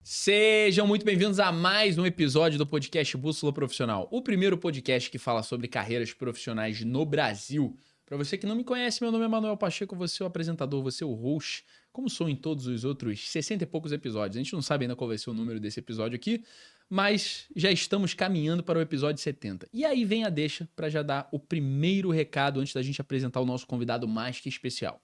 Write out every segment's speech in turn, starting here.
Sejam muito bem-vindos a mais um episódio do podcast Bússola Profissional, o primeiro podcast que fala sobre carreiras profissionais no Brasil. Para você que não me conhece, meu nome é Manuel Pacheco, você é o apresentador, você é o host, como sou em todos os outros 60 e poucos episódios. A gente não sabe ainda qual vai ser o número desse episódio aqui, mas já estamos caminhando para o episódio 70. E aí vem a deixa para já dar o primeiro recado antes da gente apresentar o nosso convidado mais que especial.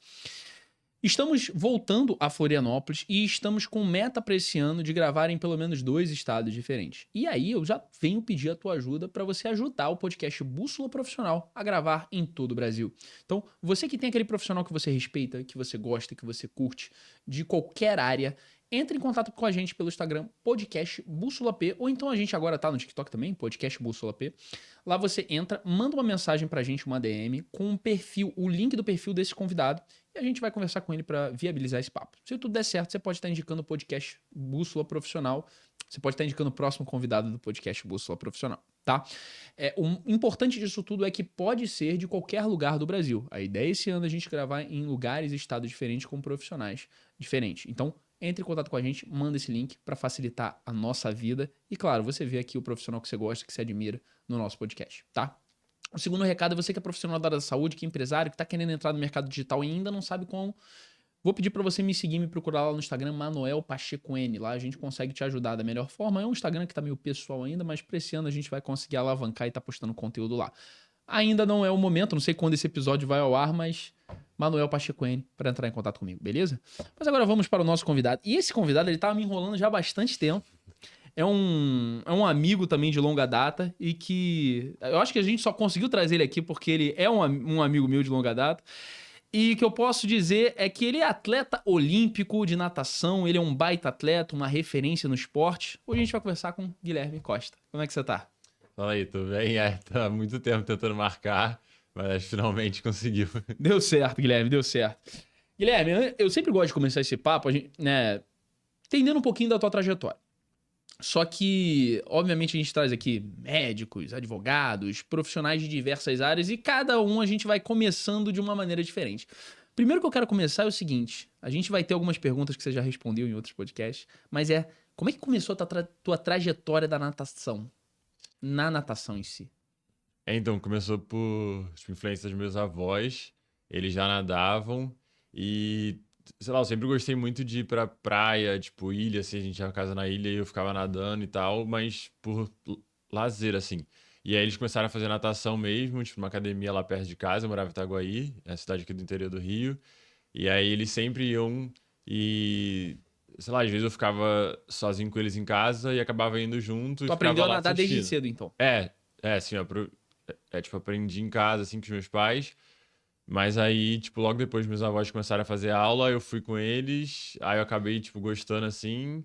Estamos voltando a Florianópolis e estamos com meta para esse ano de gravar em pelo menos 2 estados diferentes. E aí eu já venho pedir a tua ajuda para você ajudar o podcast Bússola Profissional a gravar em todo o Brasil. Então, você que tem aquele profissional que você respeita, que você gosta, que você curte, de qualquer área, entre em contato com a gente pelo Instagram, podcast Bússola P, ou então a gente agora tá no TikTok também, podcast Bússola P. Lá você entra, manda uma mensagem pra gente, uma DM, com o perfil, o link do perfil desse convidado, e a gente vai conversar com ele para viabilizar esse papo. Se tudo der certo, você pode estar indicando o podcast Bússola Profissional, você pode estar indicando o próximo convidado do podcast Bússola Profissional, tá? O importante disso tudo é que pode ser de qualquer lugar do Brasil. A ideia esse ano é a gente gravar em lugares e estados diferentes com profissionais diferentes. Então, entre em contato com a gente, manda esse link para facilitar a nossa vida. E claro, você vê aqui o profissional que você gosta, que você admira no nosso podcast, tá? O segundo recado é você que é profissional da área da saúde, que é empresário, que está querendo entrar no mercado digital e ainda não sabe como. Vou pedir para você me seguir, me procurar lá no Instagram, Manuel Pacheco N. Lá a gente consegue te ajudar da melhor forma. É um Instagram que tá meio pessoal ainda, mas para esse ano a gente vai conseguir alavancar e tá postando conteúdo lá. Ainda não é o momento, não sei quando esse episódio vai ao ar, mas Manuel Pacheco N para entrar em contato comigo, beleza? Mas agora vamos para o nosso convidado. E esse convidado, ele tava me enrolando já há bastante tempo. É um amigo também de longa data e que eu acho que a gente só conseguiu trazer ele aqui porque ele é um amigo meu de longa data. E o que eu posso dizer é que ele é atleta olímpico de natação, ele é um baita atleta, uma referência no esporte. Hoje a gente vai conversar com Guilherme Costa. Como é que você tá? Fala aí, tudo bem? Tá há muito tempo tentando marcar, mas finalmente conseguiu. Deu certo, Guilherme, deu certo. Guilherme, eu sempre gosto de começar esse papo, né, entendendo um pouquinho da tua trajetória. Só que, obviamente, a gente traz aqui médicos, advogados, profissionais de diversas áreas e cada um a gente vai começando de uma maneira diferente. Primeiro que eu quero começar é o seguinte, a gente vai ter algumas perguntas que você já respondeu em outros podcasts, mas como é que começou a tua trajetória da natação? Na natação em si. Então, começou por influência dos meus avós, eles já nadavam e, sei lá, eu sempre gostei muito de ir pra praia, tipo, ilha, assim, a gente tinha casa na ilha e eu ficava nadando e tal, mas por lazer, assim. E aí eles começaram a fazer natação mesmo, tipo, numa academia lá perto de casa, eu morava em Itaguaí, é a cidade aqui do interior do Rio, e aí eles sempre iam e, sei lá, às vezes eu ficava sozinho com eles em casa e acabava indo junto e Tu ficava aprendeu a lá nadar desde assistindo. cedo, então. Assim, tipo, aprendi em casa, assim, com os meus pais. Mas aí, tipo, logo depois meus avós começaram a fazer aula, eu fui com eles. Aí eu acabei, tipo, gostando, assim.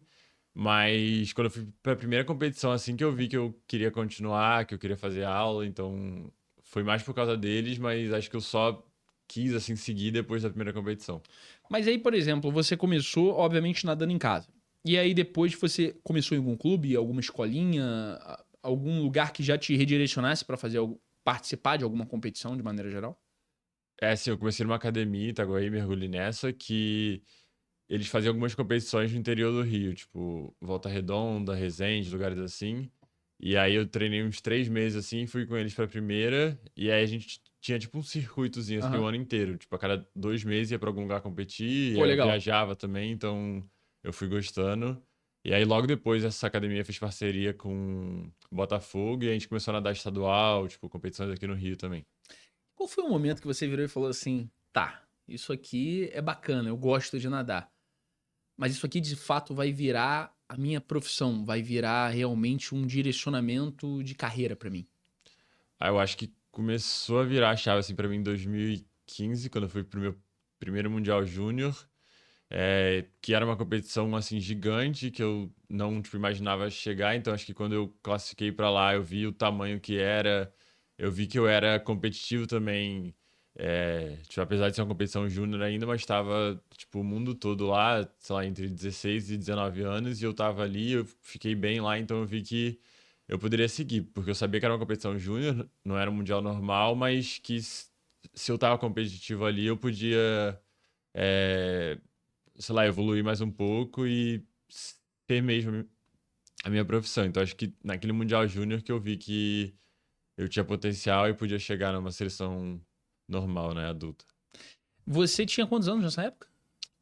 Mas quando eu fui pra primeira competição, assim, que eu vi que eu queria continuar, que eu queria fazer aula. Então, foi mais por causa deles, mas acho que eu só quis, assim, seguir depois da primeira competição. Mas aí, por exemplo, você começou, obviamente, nadando em casa. E aí depois você começou em algum clube, alguma escolinha, algum lugar que já te redirecionasse para fazer participar de alguma competição de maneira geral? É, assim, eu comecei numa academia em Itaguaí, mergulhei nessa, que eles faziam algumas competições no interior do Rio, tipo Volta Redonda, Resende, lugares assim. E aí eu treinei uns 3 meses assim, fui com eles pra primeira, e aí a gente tinha tipo um circuitozinho assim o Aham. ano inteiro. Tipo, a cada 2 meses ia pra algum lugar competir, e Pô, aí eu legal. viajava também, então eu fui gostando. E aí logo depois essa academia fez parceria com Botafogo e a gente começou a nadar estadual, tipo, competições aqui no Rio também. Qual foi o momento que você virou e falou assim: tá, isso aqui é bacana, eu gosto de nadar, mas isso aqui de fato vai virar a minha profissão, vai virar realmente um direcionamento de carreira pra mim? Aí eu acho que começou a virar a chave assim para mim em 2015, quando eu fui pro meu primeiro Mundial Júnior, que era uma competição assim gigante que eu não tipo, imaginava chegar. Então acho que quando eu classifiquei para lá, eu vi o tamanho que era, eu vi que eu era competitivo também Tipo, apesar de ser uma competição júnior ainda, mas tava, tipo, o mundo todo lá, sei lá, entre 16 e 19 anos, e eu tava ali, eu fiquei bem lá, então eu vi que eu poderia seguir, porque eu sabia que era uma competição júnior, não era um mundial normal, mas que se eu tava competitivo ali, eu podia, é, sei lá, evoluir mais um pouco e ter mesmo a minha profissão. Então acho que naquele mundial júnior que eu vi que eu tinha potencial e podia chegar numa seleção normal, né, adulta. Você tinha quantos anos nessa época?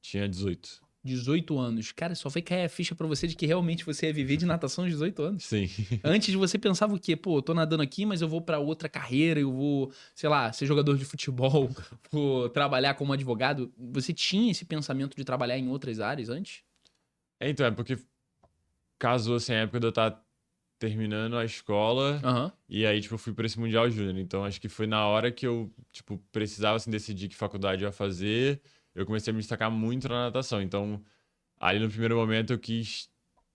Tinha 18. 18 anos. Cara, só foi cair a ficha pra você de que realmente você ia viver de natação aos 18 anos. Sim. Antes você pensava o quê? Pô, eu tô nadando aqui, mas eu vou pra outra carreira, eu vou, sei lá, ser jogador de futebol, vou trabalhar como advogado. Você tinha esse pensamento de trabalhar em outras áreas antes? Então, é porque casou assim a época de eu estar terminando a escola Aham. e aí, tipo, eu fui pra esse Mundial Júnior. Então, acho que foi na hora que eu, tipo, precisava, assim, decidir que faculdade eu ia fazer. Eu comecei a me destacar muito na natação. Então, ali no primeiro momento eu quis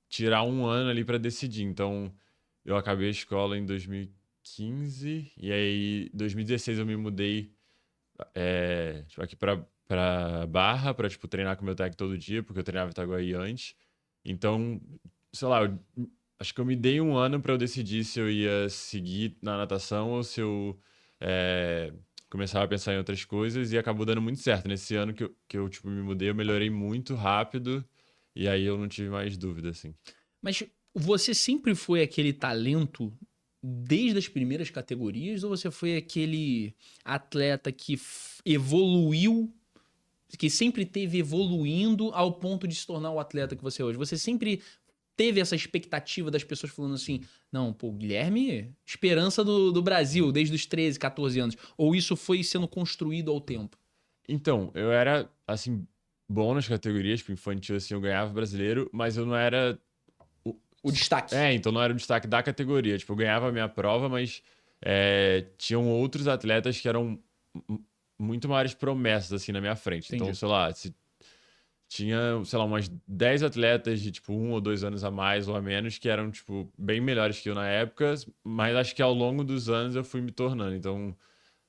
tirar um ano ali pra decidir. Então, eu acabei a escola em 2015 e aí, em 2016 eu me mudei tipo, aqui pra Barra, pra, tipo, treinar com o meu técnico todo dia, porque eu treinava em Itaguaí antes. Então, sei lá, acho que eu me dei um ano pra eu decidir se eu ia seguir na natação ou se eu é, começava a pensar em outras coisas e acabou dando muito certo. Nesse ano que eu tipo, me mudei, eu melhorei muito rápido e aí eu não tive mais dúvida, assim. Mas você sempre foi aquele talento desde as primeiras categorias ou você foi aquele atleta que evoluiu, que sempre teve evoluindo ao ponto de se tornar o atleta que você é hoje? Você sempre teve essa expectativa das pessoas falando assim, não, pô, Guilherme, esperança do Brasil desde os 13, 14 anos. Ou isso foi sendo construído ao tempo? Então, eu era, assim, bom nas categorias, tipo, infantil, assim, eu ganhava brasileiro, mas eu não era o- O destaque. então não era o destaque da categoria. Tipo, eu ganhava a minha prova, mas tinham outros atletas que eram m- muito maiores promessas, assim, na minha frente. Então, Entendi. sei lá, se tinha, sei lá, umas 10 atletas de, tipo, 1 ou 2 anos a mais ou a menos que eram, tipo, bem melhores que eu na época, mas acho que ao longo dos anos eu fui me tornando. Então,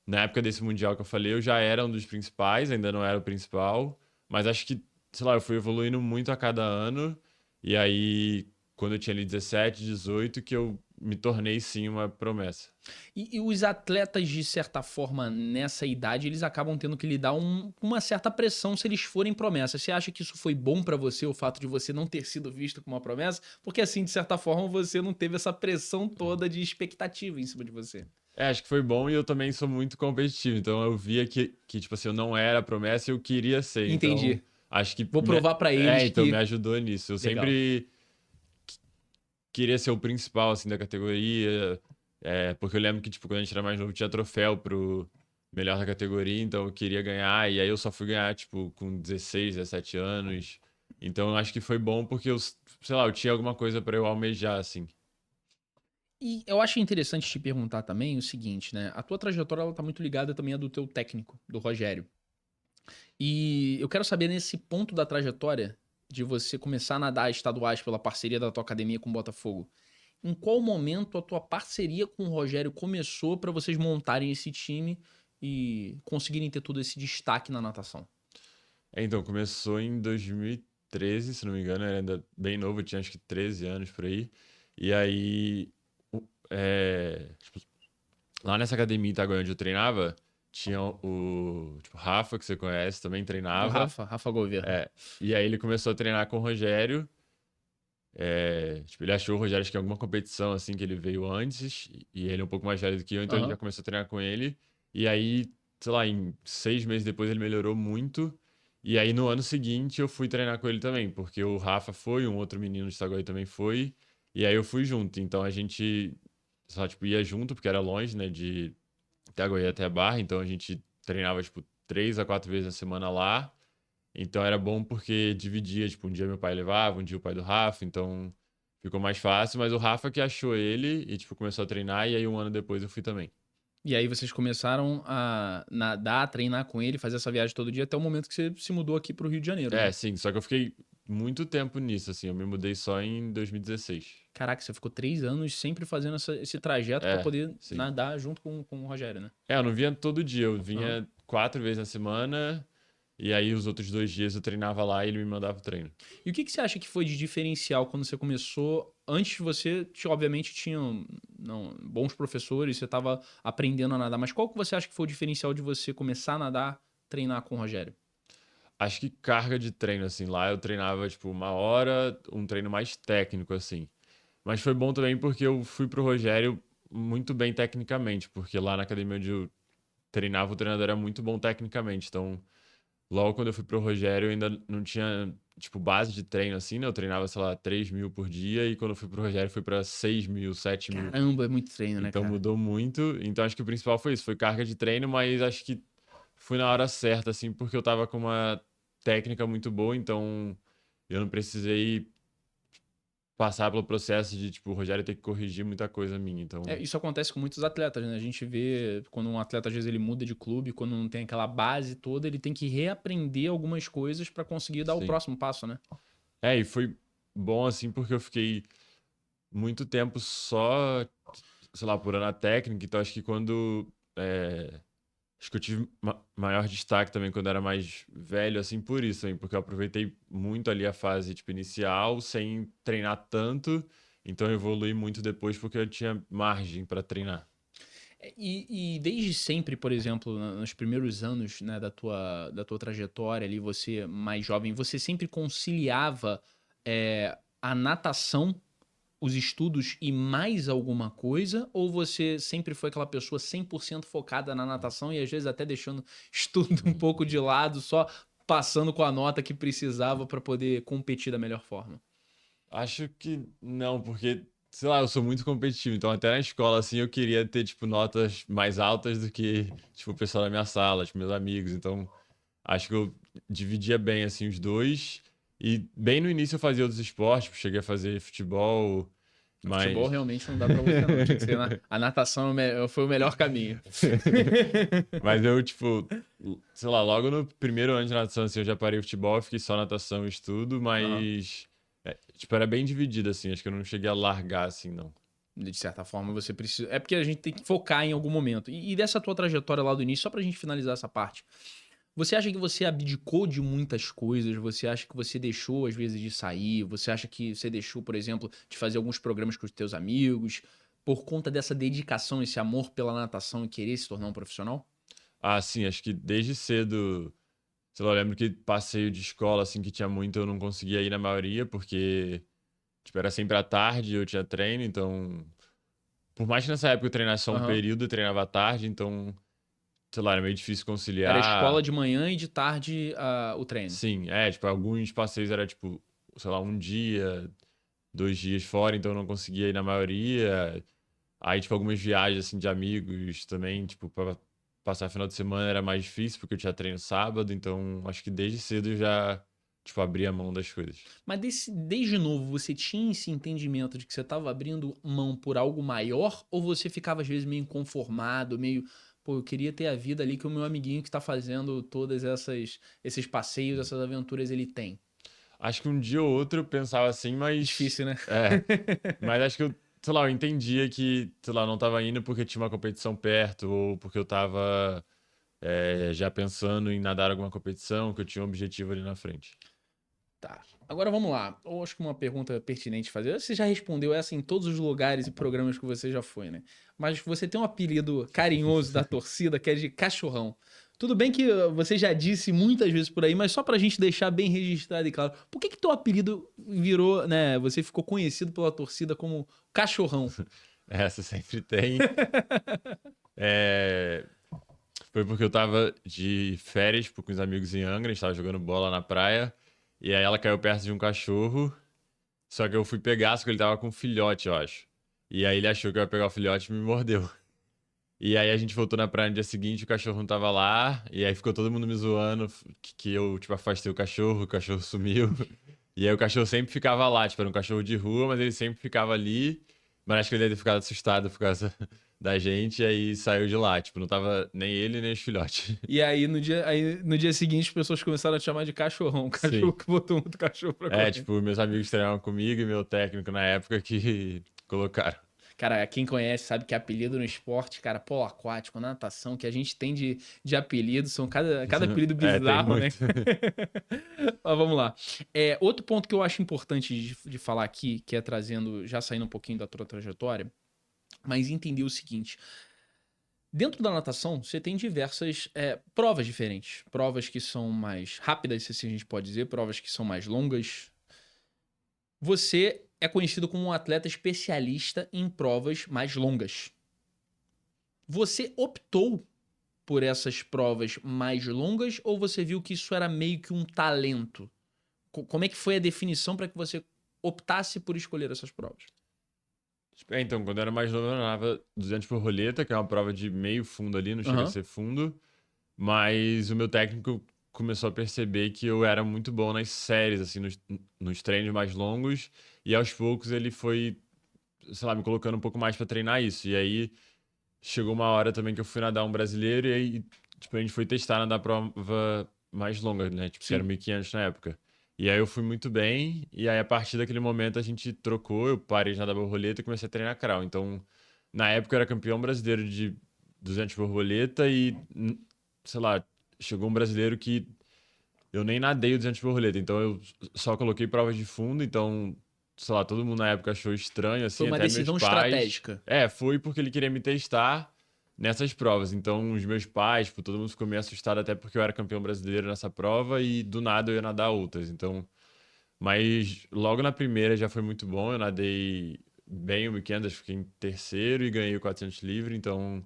na época desse Mundial que eu falei, eu já era um dos principais, ainda não era o principal, mas acho que, sei lá, eu fui evoluindo muito a cada ano, e aí, quando eu tinha ali 17, 18, que eu me tornei sim uma promessa. E os atletas, de certa forma, nessa idade, eles acabam tendo que lidar uma certa pressão se eles forem promessas. Você acha que isso foi bom pra você, o fato de você não ter sido visto como uma promessa? Porque assim, de certa forma, você não teve essa pressão toda de expectativa em cima de você. Acho que foi bom e eu também sou muito competitivo, então eu via que tipo assim, eu não era a promessa e eu queria ser, então Entendi. acho que Vou provar pra eles então me que. ajudou nisso. Eu Legal. sempre queria ser o principal, assim, da categoria. Porque eu lembro que, tipo, quando a gente era mais novo, tinha troféu pro melhor da categoria, então eu queria ganhar. E aí eu só fui ganhar, tipo, com 16, 17 anos. Então eu acho que foi bom porque eu, sei lá, eu tinha alguma coisa pra eu almejar, assim. E eu acho interessante te perguntar também o seguinte, né? A tua trajetória ela tá muito ligada também à do teu técnico, do Rogério. E eu quero saber nesse ponto da trajetória de você começar a nadar estaduais pela parceria da tua academia com o Botafogo. Em qual momento a tua parceria com o Rogério começou para vocês montarem esse time e conseguirem ter todo esse destaque na natação? Então, começou em 2013, se não me engano, eu era ainda bem novo, eu tinha acho que 13 anos por aí. E aí, tipo, lá nessa academia em Itaguaí onde eu treinava, tinha o tipo, Rafa, que você conhece, também O treinava. Rafa Gouveia. É, e aí ele começou a treinar com o Rogério. Tipo, ele achou o Rogério acho que em alguma competição assim que ele veio antes, e ele é um pouco mais velho do que eu, então ele já Aham. começou a treinar com ele. E aí, sei lá, em 6 meses depois ele melhorou muito. E aí no ano seguinte eu fui treinar com ele também, porque o Rafa foi, um outro menino de Itaguaí também foi, e aí eu fui junto. Então a gente só tipo ia junto, porque era longe, né, de Itaguaí até a Barra, então a gente treinava tipo 3 a 4 vezes na semana lá. Então era bom porque dividia, tipo, um dia meu pai levava, um dia o pai do Rafa, então ficou mais fácil, mas o Rafa que achou ele e, tipo, começou a treinar, e aí um ano depois eu fui também. E aí vocês começaram a nadar, treinar com ele, fazer essa viagem todo dia até o momento que você se mudou aqui pro Rio de Janeiro, né? Sim, só que eu fiquei muito tempo nisso, assim, eu me mudei só em 2016. Caraca, você ficou 3 anos sempre fazendo esse trajeto pra poder Sim. nadar junto com o Rogério, né? Eu não vinha todo dia, eu Aham. vinha 4 vezes na semana. E aí os outros 2 dias eu treinava lá e ele me mandava o treino. E o que você acha que foi de diferencial quando você começou? Antes você, obviamente, tinha bons professores, você estava aprendendo a nadar, mas qual que você acha que foi o diferencial de você começar a nadar, treinar com o Rogério? Acho que carga de treino, assim. Lá eu treinava, tipo, 1 hora, um treino mais técnico, assim. Mas foi bom também porque eu fui pro Rogério muito bem tecnicamente, porque lá na academia onde eu treinava, o treinador era muito bom tecnicamente. Então, logo quando eu fui pro Rogério, eu ainda não tinha, tipo, base de treino, assim, né? Eu treinava, sei lá, 3.000 por dia, e quando eu fui pro Rogério, fui pra 6.000, 7.000. Caramba, é muito treino, né, Então cara? mudou muito. Então acho que o principal foi isso, foi carga de treino, mas acho que fui na hora certa, assim, porque eu tava com uma técnica muito boa, então eu não precisei passar pelo processo de, tipo, o Rogério ter que corrigir muita coisa minha. Então, Isso acontece com muitos atletas, né? A gente vê quando um atleta, às vezes, ele muda de clube, quando não tem aquela base toda, ele tem que reaprender algumas coisas para conseguir dar o sim. próximo passo, né? E foi bom, assim, porque eu fiquei muito tempo só, sei lá, apurando a técnica, então acho que quando. Acho que eu tive maior destaque também quando era mais velho, assim, por isso, hein? Porque eu aproveitei muito ali a fase, tipo, inicial, sem treinar tanto, então eu evolui muito depois porque eu tinha margem para treinar. E desde sempre, por exemplo, nos primeiros anos, né, da tua trajetória ali, você mais jovem, você sempre conciliava a natação, os estudos e mais alguma coisa? Ou você sempre foi aquela pessoa 100% focada na natação e às vezes até deixando estudo um pouco de lado, só passando com a nota que precisava para poder competir da melhor forma? Acho que não, porque, sei lá, eu sou muito competitivo, então até na escola, assim, eu queria ter, tipo, notas mais altas do que, tipo, o pessoal da minha sala, tipo, meus amigos, então acho que eu dividia bem, assim, os dois, e bem no início eu fazia outros esportes, tipo, cheguei a fazer futebol, O futebol mas... realmente não dá para você não, tinha que ser a natação foi o melhor caminho. Mas eu, tipo, sei lá, logo no primeiro ano de natação, assim, eu já parei o futebol, fiquei só natação e estudo, Aham. mas, tipo, era bem dividido, assim, acho que eu não cheguei a largar, assim, não. De certa forma, você precisa. É porque a gente tem que focar em algum momento. E dessa tua trajetória lá do início, só pra gente finalizar essa parte. Você acha que você abdicou de muitas coisas? Você acha que você deixou, às vezes, de sair? Você acha que você deixou, por exemplo, de fazer alguns programas com os teus amigos? Por conta dessa dedicação, esse amor pela natação e querer se tornar um profissional? Ah, sim, acho que desde cedo, sei lá, eu lembro que passeio de escola, assim, que tinha muito, eu não conseguia ir na maioria, porque, tipo, era sempre à tarde, eu tinha treino, então, por mais que nessa época eu treinasse só um Aham. período, eu treinava à tarde, então, sei lá, era meio difícil Era escola conciliar. de manhã e de tarde o treino. Sim, tipo, alguns passeios era, tipo, sei lá, um dia, 2 dias fora, então eu não conseguia ir na maioria. Aí, tipo, algumas viagens, assim, de amigos também, tipo, pra passar final de semana era mais difícil, porque eu tinha treino sábado, então acho que desde cedo eu já, tipo, abria a mão das coisas. Mas desde novo, você tinha esse entendimento de que você estava abrindo mão por algo maior? Ou você ficava, às vezes, meio inconformado, meio. Pô, eu queria ter a vida ali que o meu amiguinho que tá fazendo todas esses passeios, essas aventuras, ele tem. Acho que um dia ou outro eu pensava assim, mas. Difícil, né? Mas acho que eu, sei lá, eu entendia que, sei lá, eu não tava indo porque tinha uma competição perto, ou porque eu tava já pensando em nadar alguma competição, que eu tinha um objetivo ali na frente. Tá. Agora vamos lá. Eu acho que uma pergunta pertinente fazer. Você já respondeu essa em todos os lugares e programas que você já foi, né? Mas você tem um apelido carinhoso da torcida que é de cachorrão. Tudo bem que você já disse muitas vezes por aí, mas só pra gente deixar bem registrado e claro. Por que teu apelido virou, né? Você ficou conhecido pela torcida como cachorrão? Essa sempre tem. É, Foi porque eu tava de férias, tipo, com os amigos em Angra, a gente tava jogando bola na praia, e aí ela caiu perto de um cachorro, só que eu fui pegar, só que ele tava com um filhote, eu acho. E aí ele achou que eu ia pegar o filhote e me mordeu. E aí a gente voltou na praia no dia seguinte, o cachorro não tava lá, e aí ficou todo mundo me zoando que eu, tipo, afastei o cachorro sumiu. E aí o cachorro sempre ficava lá, tipo, era um cachorro de rua, mas ele sempre ficava ali. Mas acho que ele deve ter ficado assustado por causa da gente, e aí saiu de lá. Tipo, não tava nem ele, nem os filhotes. E aí no dia seguinte as pessoas começaram a te chamar de cachorrão. O cachorro Sim. que botou outro cachorro pra correr. Tipo, meus amigos treinavam comigo e meu técnico na época que colocaram. Cara, quem conhece sabe que apelido no esporte, cara, polo aquático, natação, que a gente tem de apelido, são cada apelido É, tem bizarro, né? muito. Mas vamos lá. Outro ponto que eu acho importante de falar aqui, que é trazendo, já saindo um pouquinho da tua trajetória, mas entender o seguinte. Dentro da natação, você tem diversas provas diferentes. Provas que são mais rápidas, se assim a gente pode dizer, provas que são mais longas. Você é conhecido como um atleta especialista em provas mais longas. Você optou por essas provas mais longas ou você viu que isso era meio que um talento? Como é que foi a definição para que você optasse por escolher essas provas? Então, quando eu era mais novo, eu nadava 200 por roleta, que é uma prova de meio fundo ali, não chega a Aham. ser fundo. Mas o meu técnico começou a perceber que eu era muito bom nas séries, assim, nos treinos mais longos. E aos poucos ele foi, sei lá, me colocando um pouco mais pra treinar isso. E aí chegou uma hora também que eu fui nadar um brasileiro e aí, tipo, a gente foi testar nadar prova mais longa, né? Tipo, que era Sim. 1.500 na época. E aí eu fui muito bem, e aí a partir daquele momento a gente trocou, eu parei de nadar borboleta e comecei a treinar crawl. Então, na época eu era campeão brasileiro de 200 borboleta e, sei lá, chegou um brasileiro que eu nem nadei o 200 borboleta, então eu só coloquei provas de fundo, então, sei lá, todo mundo na época achou estranho, Foi assim, uma até meus decisão pais. estratégica. É, foi porque ele queria me testar nessas provas. Então, os meus pais, tipo, todo mundo ficou meio assustado até porque eu era campeão brasileiro nessa prova e do nada eu ia nadar outras. Então, mas logo na primeira já foi muito bom, eu nadei bem o 1.500, fiquei em terceiro e ganhei o 400 livre, então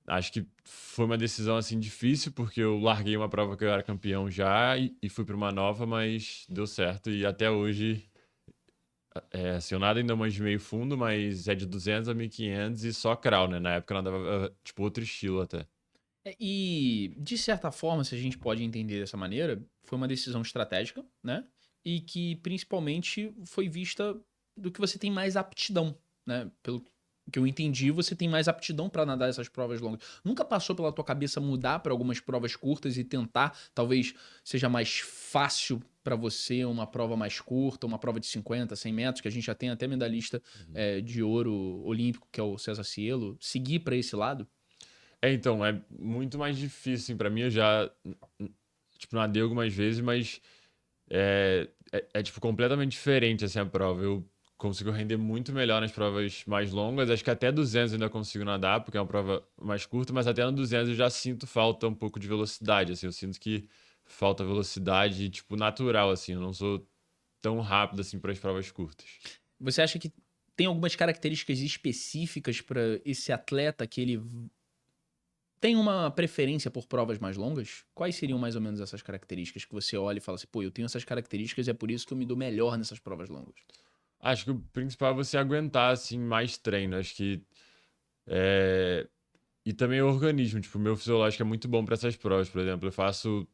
acho que foi uma decisão assim difícil porque eu larguei uma prova que eu era campeão já e fui para uma nova, mas deu certo e até hoje assim, eu nado ainda mais de meio fundo, mas é de 200 a 1.500 e só crawl, né? Na época eu nadava tipo outro estilo até. E, de certa forma, se a gente pode entender dessa maneira, foi uma decisão estratégica, né? E que principalmente foi vista do que você tem mais aptidão, né? Pelo que eu entendi, você tem mais aptidão para nadar essas provas longas. Nunca passou pela tua cabeça mudar para algumas provas curtas e tentar, talvez seja mais fácil para você uma prova mais curta, uma prova de 50, 100 metros, que a gente já tem até medalhista Uhum. de ouro olímpico, que é o César Cielo, seguir para esse lado? É, então, é muito mais difícil, assim, pra mim. Eu já, tipo, nadei algumas vezes, mas tipo, completamente diferente, assim, a prova. Eu consigo render muito melhor nas provas mais longas. Acho que até 200 eu ainda consigo nadar, porque é uma prova mais curta, mas até no 200 eu já sinto falta um pouco de velocidade, assim. Eu sinto que falta velocidade, tipo, natural, assim. Eu não sou tão rápido, assim, para as provas curtas. Você acha que tem algumas características específicas para esse atleta que ele tem uma preferência por provas mais longas? Quais seriam mais ou menos essas características que você olha e fala assim, pô, eu tenho essas características e é por isso que eu me dou melhor nessas provas longas? Acho que o principal é você aguentar, assim, mais treino. Acho que. É... E também o organismo. Tipo, o meu fisiológico é muito bom para essas provas, por exemplo. Eu faço,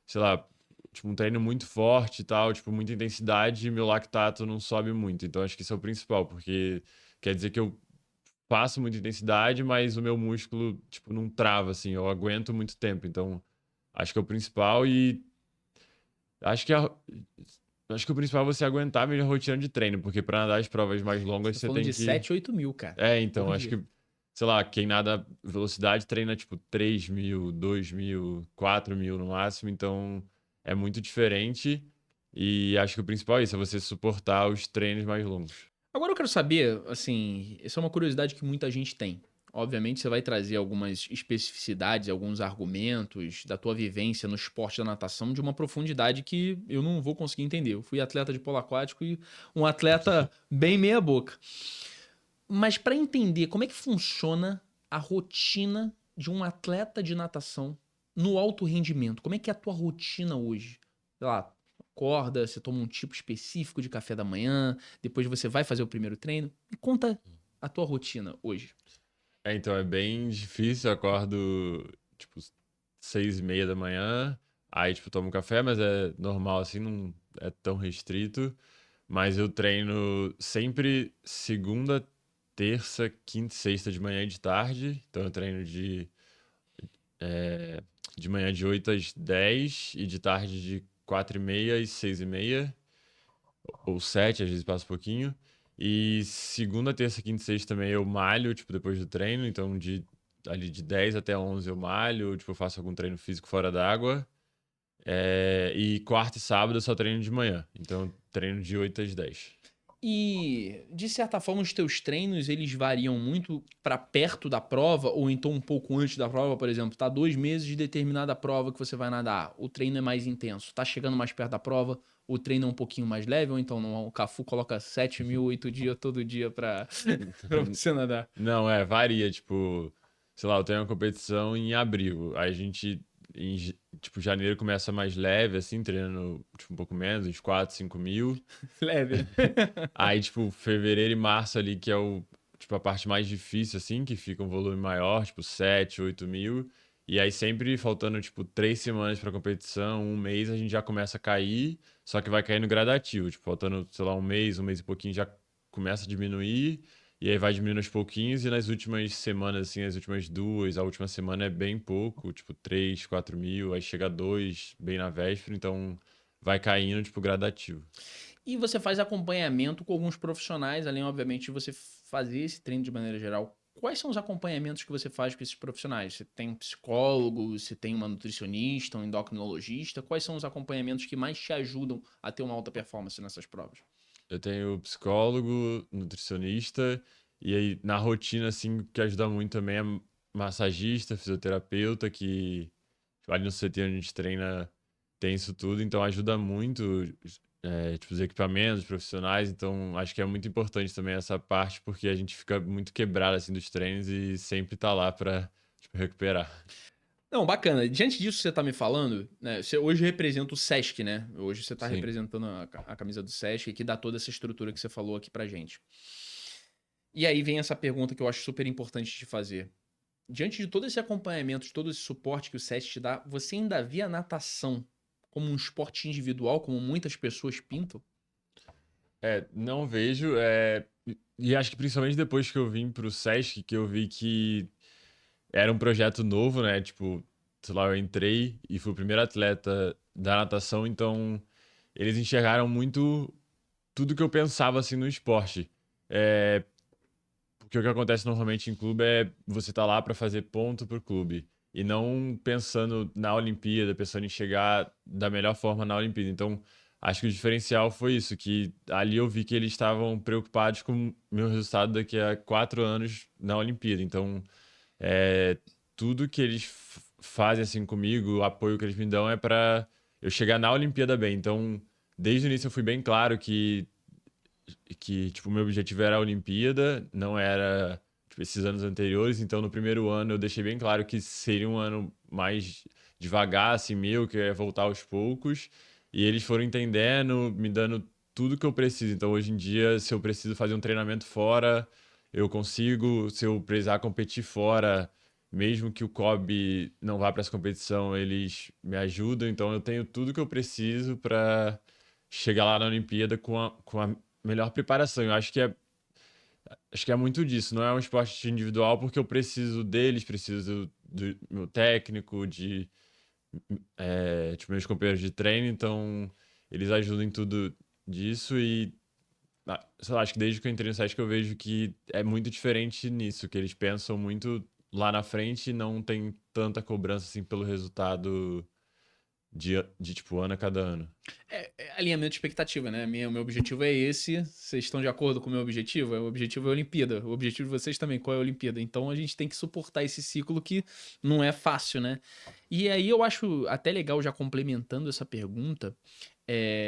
sei lá, tipo, um treino muito forte e tal, tipo, muita intensidade e meu lactato não sobe muito. Então, acho que isso é o principal, porque quer dizer que eu faço muita intensidade, mas o meu músculo, tipo, não trava, assim. Eu aguento muito tempo. Então, acho que é o principal e acho que acho que o principal é você aguentar a melhor rotina de treino, porque para nadar as provas mais Você longas tá você falando tem de que. 7, 8 mil, cara, Então, por acho dia. que, sei lá, quem nada velocidade treina tipo 3.000, 2.000, 4.000 no máximo, então é muito diferente. E acho que o principal é isso, é você suportar os treinos mais longos. Agora eu quero saber, assim, essa é uma curiosidade que muita gente tem. Obviamente você vai trazer algumas especificidades, alguns argumentos da tua vivência no esporte da natação de uma profundidade que eu não vou conseguir entender. Eu fui atleta de polo aquático e um atleta bem meia boca. Mas para entender como é que funciona a rotina de um atleta de natação no alto rendimento, como é que é a tua rotina hoje? Sei lá, acorda, você toma um tipo específico de café da manhã, depois você vai fazer o primeiro treino. Me conta a tua rotina hoje. Então é bem difícil, eu acordo tipo 6:30 da manhã, aí tipo tomo café, mas é normal assim, não é tão restrito. Mas eu treino sempre segunda, terça, quinta e sexta de manhã e de tarde. Então eu treino é, de manhã de 8 às 10 e de tarde de 4:30 e 6:30, ou 7, às vezes passa um pouquinho. E segunda, terça, quinta e sexta também eu malho, tipo, depois do treino. Então, ali de 10 até 11 eu malho, tipo, eu faço algum treino físico fora d'água. E quarta e sábado eu só treino de manhã. Então, eu treino de 8 às 10. E, de certa forma, os teus treinos, eles variam muito para perto da prova ou então um pouco antes da prova, por exemplo, tá 2 meses de determinada prova que você vai nadar, o treino é mais intenso, tá chegando mais perto da prova, o treino é um pouquinho mais leve ou então não, o Cafu coloca 7.000, 8 dias todo dia pra você nadar. Não, varia, tipo, sei lá, eu tenho uma competição em abril. Aí a gente, tipo, janeiro começa mais leve, assim, treinando, tipo, um pouco menos, uns 4, 5 mil. Leve, né? Aí, tipo, fevereiro e março ali, que é tipo, a parte mais difícil, assim, que fica um volume maior, tipo, 7, 8 mil. E aí sempre faltando, tipo, 3 semanas pra competição, um mês, a gente já começa a cair, só que vai caindo gradativo. Tipo, faltando, sei lá, um mês e pouquinho já começa a diminuir, e aí vai diminuindo aos pouquinhos, e nas últimas semanas, assim, as últimas duas, a última semana é bem pouco, tipo, 3, 4 mil, aí chega a 2, bem na véspera, então vai caindo, tipo, gradativo. E você faz acompanhamento com alguns profissionais, além, obviamente, de você fazer esse treino de maneira geral. Quais são os acompanhamentos que você faz com esses profissionais? Você tem um psicólogo, você tem uma nutricionista, um endocrinologista? Quais são os acompanhamentos que mais te ajudam a ter uma alta performance nessas provas? Eu tenho psicólogo, nutricionista, e aí na rotina, assim, o que ajuda muito também é massagista, fisioterapeuta, que tipo, ali no CT onde a gente treina tem isso tudo, então ajuda muito, tipo, os equipamentos profissionais, então acho que é muito importante também essa parte, porque a gente fica muito quebrado, assim, dos treinos e sempre tá lá pra, tipo, recuperar. Não, bacana. Diante disso que você tá me falando, né? Você hoje representa o Sesc, né? Hoje você tá Sim. representando a camisa do Sesc, que dá toda essa estrutura que você falou aqui pra gente. E aí vem essa pergunta que eu acho super importante de fazer. Diante de todo esse acompanhamento, de todo esse suporte que o SESC te dá, você ainda vê a natação como um esporte individual, como muitas pessoas pintam? Não vejo, e acho que principalmente depois que eu vim pro Sesc, que eu vi que era um projeto novo, né? Tipo, sei lá, eu entrei e fui o primeiro atleta da natação, então eles enxergaram muito tudo que eu pensava assim no esporte. É, porque o que acontece normalmente em clube é você tá lá para fazer ponto pro clube e não pensando na Olimpíada, pensando em chegar da melhor forma na Olimpíada. Então, acho que o diferencial foi isso, que ali eu vi que eles estavam preocupados com o meu resultado daqui a 4 anos na Olimpíada. Então, é, tudo que eles fazem assim comigo, o apoio que eles me dão é para eu chegar na Olimpíada bem. Então, desde o início eu fui bem claro que tipo, o meu objetivo era a Olimpíada, não era tipo, esses anos anteriores. Então, no primeiro ano eu deixei bem claro que seria um ano mais devagar, assim, meu, que eu ia voltar aos poucos. E eles foram entendendo, me dando tudo que eu preciso. Então, hoje em dia, se eu preciso fazer um treinamento fora, eu consigo. Se eu precisar competir fora, mesmo que o COB não vá para essa competição, eles me ajudam. Então, eu tenho tudo que eu preciso para chegar lá na Olimpíada com a melhor preparação. Eu acho que é muito disso. Não é um esporte individual porque eu preciso deles, preciso do meu técnico, tipo, meus companheiros de treino, então eles ajudam em tudo disso e sei lá, acho que desde que eu entrei no site que eu vejo que é muito diferente nisso, que eles pensam muito lá na frente e não tem tanta cobrança assim pelo resultado de tipo ano a cada ano. É alinhamento de expectativa, né? O meu objetivo é esse. Vocês estão de acordo com o meu objetivo? O objetivo é a Olimpíada. O objetivo de vocês também, qual é a Olimpíada? Então a gente tem que suportar esse ciclo que não é fácil, né? E aí eu acho até legal, já complementando essa pergunta,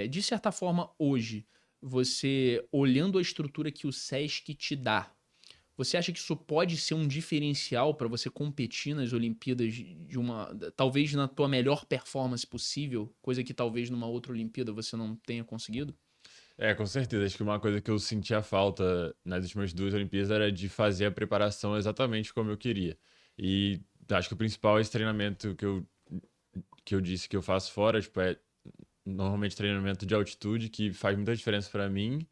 de certa forma, hoje, você olhando a estrutura que o SESC te dá, você acha que isso pode ser um diferencial para você competir nas Olimpíadas talvez na tua melhor performance possível, coisa que talvez numa outra Olimpíada você não tenha conseguido? Com certeza. Acho que uma coisa que eu sentia falta nas últimas duas Olimpíadas era de fazer a preparação exatamente como eu queria. E acho que o principal é esse treinamento que eu disse que eu faço fora, tipo, é normalmente treinamento de altitude, que faz muita diferença para mim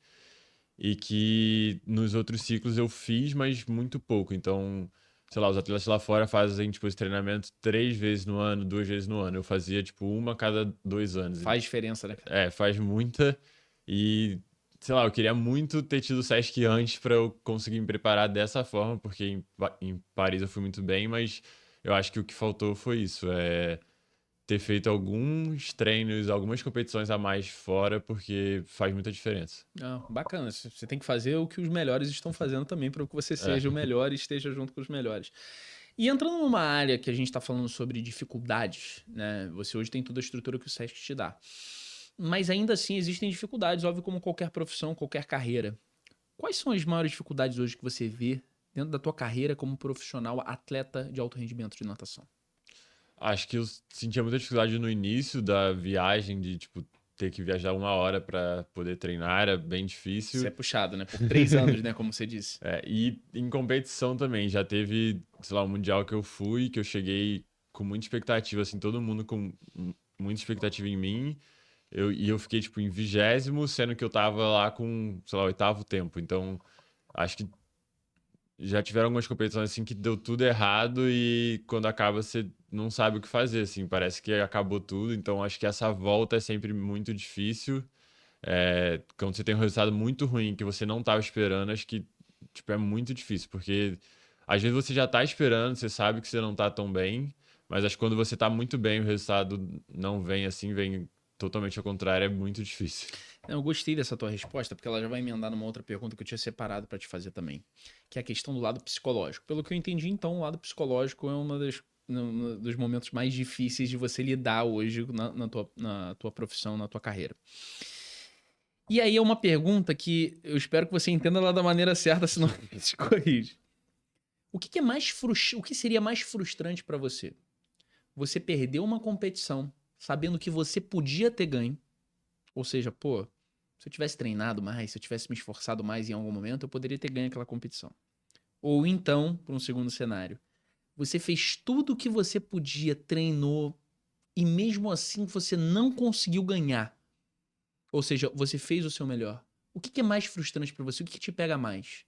e que nos outros ciclos eu fiz, mas muito pouco. Então, sei lá, os atletas lá fora fazem, tipo, esse treinamento 3 vezes no ano, 2 vezes no ano. Eu fazia, tipo, uma a cada 2 anos. Faz diferença, né, cara? Faz muita. E sei lá, eu queria muito ter tido o Sesc antes para eu conseguir me preparar dessa forma, porque em Paris eu fui muito bem, mas eu acho que o que faltou foi isso, ter feito alguns treinos, algumas competições a mais fora, porque faz muita diferença. Não, bacana. Você tem que fazer o que os melhores estão fazendo também para que você É. seja o melhor e esteja junto com os melhores. E entrando numa área que a gente está falando sobre dificuldades, né? Você hoje tem toda a estrutura que o SESC te dá. Mas ainda assim existem dificuldades, óbvio, como qualquer profissão, qualquer carreira. Quais são as maiores dificuldades hoje que você vê dentro da tua carreira como profissional atleta de alto rendimento de natação? Acho que eu sentia muita dificuldade no início da viagem, de, tipo, ter que viajar 1 hora para poder treinar, era bem Isso é difícil. puxado, né? Por 3 anos, né? Como você disse. E em competição também, já teve, sei lá, um mundial que eu fui, que eu cheguei com muita expectativa, assim, todo mundo com muita expectativa em mim, e eu fiquei, tipo, em 20º, sendo que eu tava lá com, sei lá, 8º tempo. Então, acho que já tiveram algumas competições assim que deu tudo errado e quando acaba você não sabe o que fazer, assim, parece que acabou tudo. Então acho que essa volta é sempre muito difícil. Quando você tem um resultado muito ruim que você não estava esperando, acho que tipo, é muito difícil, porque às vezes você já está esperando, você sabe que você não está tão bem, mas acho que quando você está muito bem, o resultado não vem assim, vem totalmente ao contrário, é muito difícil. Eu gostei dessa tua resposta, porque ela já vai emendar numa outra pergunta que eu tinha separado para te fazer também, que é a questão do lado psicológico. Pelo que eu entendi, então, o lado psicológico é um dos momentos mais difíceis de você lidar hoje na tua profissão, na tua carreira. E aí é uma pergunta que eu espero que você entenda ela da maneira certa, senão se corrige. O que seria mais frustrante para você? Você perdeu uma competição sabendo que você podia ter ganho, ou seja, pô, se eu tivesse treinado mais, se eu tivesse me esforçado mais em algum momento, eu poderia ter ganho aquela competição. Ou então, para um segundo cenário, você fez tudo o que você podia, treinou, e mesmo assim você não conseguiu ganhar. Ou seja, você fez o seu melhor. O que é mais frustrante para você? O que te pega mais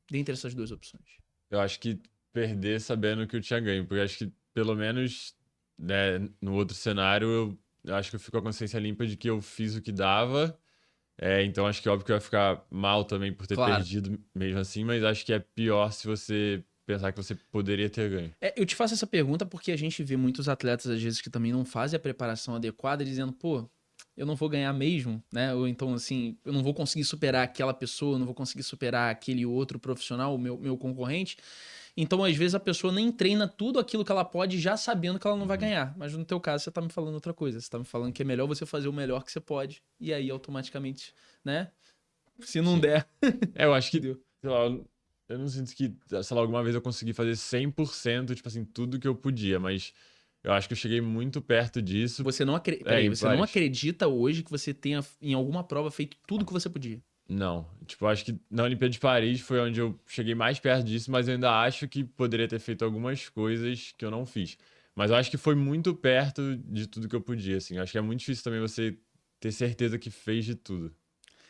dentre essas duas opções? Eu acho que perder sabendo que eu tinha ganho, porque eu acho que pelo menos, né, no outro cenário eu acho que eu fico com a consciência limpa de que eu fiz o que dava. Então acho que óbvio que eu ia ficar mal também por ter Claro. perdido mesmo assim, mas acho que é pior se você pensar que você poderia ter ganho. Eu te faço essa pergunta porque a gente vê muitos atletas, às vezes, que também não fazem a preparação adequada, dizendo, pô, eu não vou ganhar mesmo, né? Ou então, assim, eu não vou conseguir superar aquela pessoa, eu não vou conseguir superar aquele outro profissional, o meu concorrente. Então, às vezes, a pessoa nem treina tudo aquilo que ela pode, já sabendo que ela não vai Uhum. ganhar. Mas no teu caso, você tá me falando outra coisa. Você tá me falando que é melhor você fazer o melhor que você pode. E aí, automaticamente, né? Se não Sim. der, Eu acho que, deu. sei lá, eu não sinto que, sei lá, alguma vez eu consegui fazer 100%, tipo assim, tudo que eu podia, mas eu acho que eu cheguei muito perto disso, Você não acredita. Peraí, em você não Paris. acredita hoje que você tenha, em alguma prova, feito tudo que você podia? Não, tipo, acho que na Olimpíada de Paris foi onde eu cheguei mais perto disso, mas eu ainda acho que poderia ter feito algumas coisas que eu não fiz. Mas eu acho que foi muito perto de tudo que eu podia, assim. Eu acho que é muito difícil também você ter certeza que fez de tudo.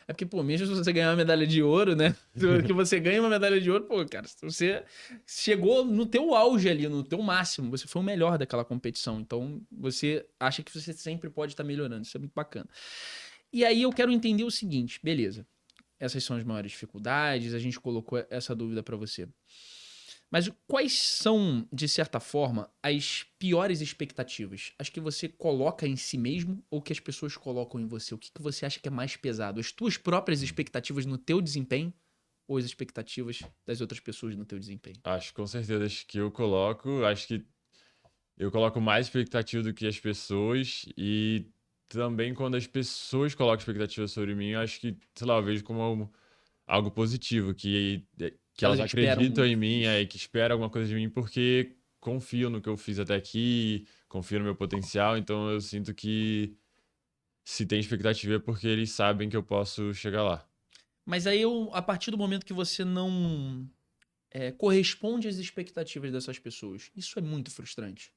É porque, pô, mesmo se você ganhar uma medalha de ouro, né? Que você ganha uma medalha de ouro, pô, cara, você chegou no teu auge ali, no teu máximo, você foi o melhor daquela competição. Então, você acha que você sempre pode estar melhorando. Isso é muito bacana. E aí eu quero entender o seguinte, beleza. Essas são as maiores dificuldades, a gente colocou essa dúvida pra você. Mas quais são, de certa forma, as piores expectativas? As que você coloca em si mesmo ou que as pessoas colocam em você? O que você acha que é mais pesado? As tuas próprias expectativas no teu desempenho ou as expectativas das outras pessoas no teu desempenho? Acho que com certeza acho que eu coloco, acho que eu coloco mais expectativa do que as pessoas e também quando as pessoas colocam expectativa sobre mim, eu acho que, sei lá, eu vejo como algo positivo, que Elas elas esperam acreditam em mim, isso. e que esperam alguma coisa de mim porque confiam no que eu fiz até aqui, confiam no meu potencial, então eu sinto que se tem expectativa é porque eles sabem que eu posso chegar lá. Mas aí, a partir do momento que você não corresponde às expectativas dessas pessoas, isso é muito frustrante.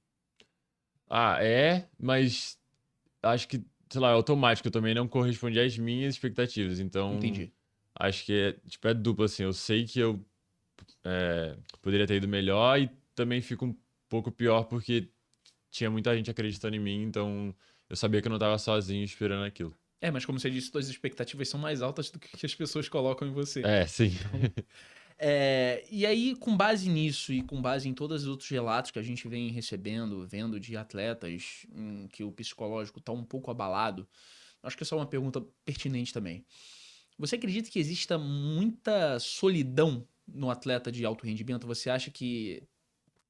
Mas acho que, sei lá, é automático, eu também não correspondi às minhas expectativas, então Entendi. acho que tipo, é duplo, assim, eu sei que eu poderia ter ido melhor e também fico um pouco pior porque tinha muita gente acreditando em mim, então eu sabia que eu não estava sozinho esperando aquilo. Mas como você disse, suas expectativas são mais altas do que as pessoas colocam em você. É, sim. E aí, com base nisso e com base em todos os outros relatos que a gente vem recebendo, vendo de atletas que o psicológico está um pouco abalado, acho que essa é uma pergunta pertinente também. Você acredita que exista muita solidão no atleta de alto rendimento? Você acha que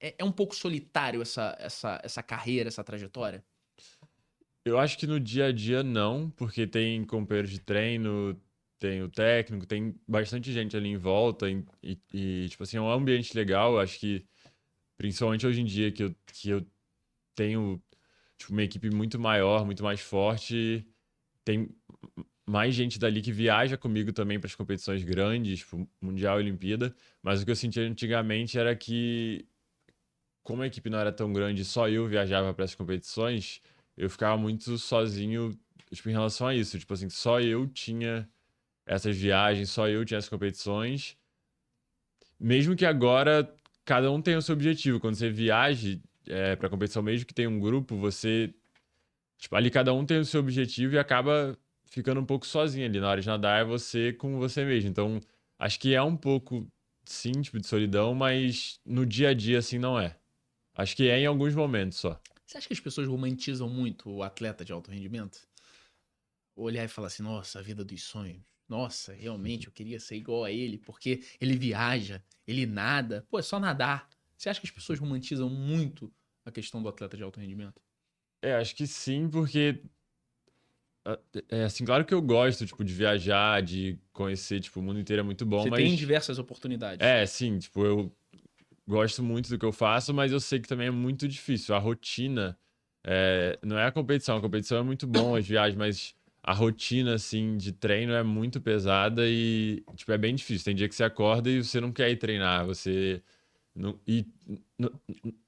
é um pouco solitário essa carreira, essa trajetória? Eu acho que no dia a dia não, porque tem companheiros de treino, tem o técnico, tem bastante gente ali em volta tipo assim, é um ambiente legal. Eu acho que, principalmente hoje em dia, que eu tenho, tipo, uma equipe muito maior, muito mais forte, tem mais gente dali que viaja comigo também para as competições grandes, tipo, Mundial e Olimpíada, mas o que eu sentia antigamente era que, como a equipe não era tão grande, só eu viajava para essas competições, eu ficava muito sozinho, tipo, em relação a isso. Tipo assim, só eu tinha essas viagens, só eu tinha essas competições. Mesmo que agora cada um tenha o seu objetivo. Quando você viaja para competição, mesmo que tenha um grupo, você, tipo, ali cada um tem o seu objetivo e acaba ficando um pouco sozinho ali. Na hora de nadar é você com você mesmo. Então, acho que é um pouco, sim, tipo, de solidão, mas no dia a dia, assim, não é. Acho que é em alguns momentos só. Você acha que as pessoas romantizam muito o atleta de alto rendimento? Olhar e falar assim, nossa, a vida dos sonhos. Nossa, realmente eu queria ser igual a ele, porque ele viaja, ele nada. Pô, é só nadar. Você acha que as pessoas romantizam muito a questão do atleta de alto rendimento? É, acho que sim, porque é assim, claro que eu gosto, tipo, de viajar, de conhecer, tipo, o mundo inteiro é muito bom, Você tem mas diversas oportunidades. sim, tipo, eu gosto muito do que eu faço, mas eu sei que também é muito difícil. A rotina não é a competição é muito bom, as viagens, mas a rotina, assim, de treino é muito pesada e, tipo, é bem difícil. Tem dia que você acorda e você não quer ir treinar, você não, e, n-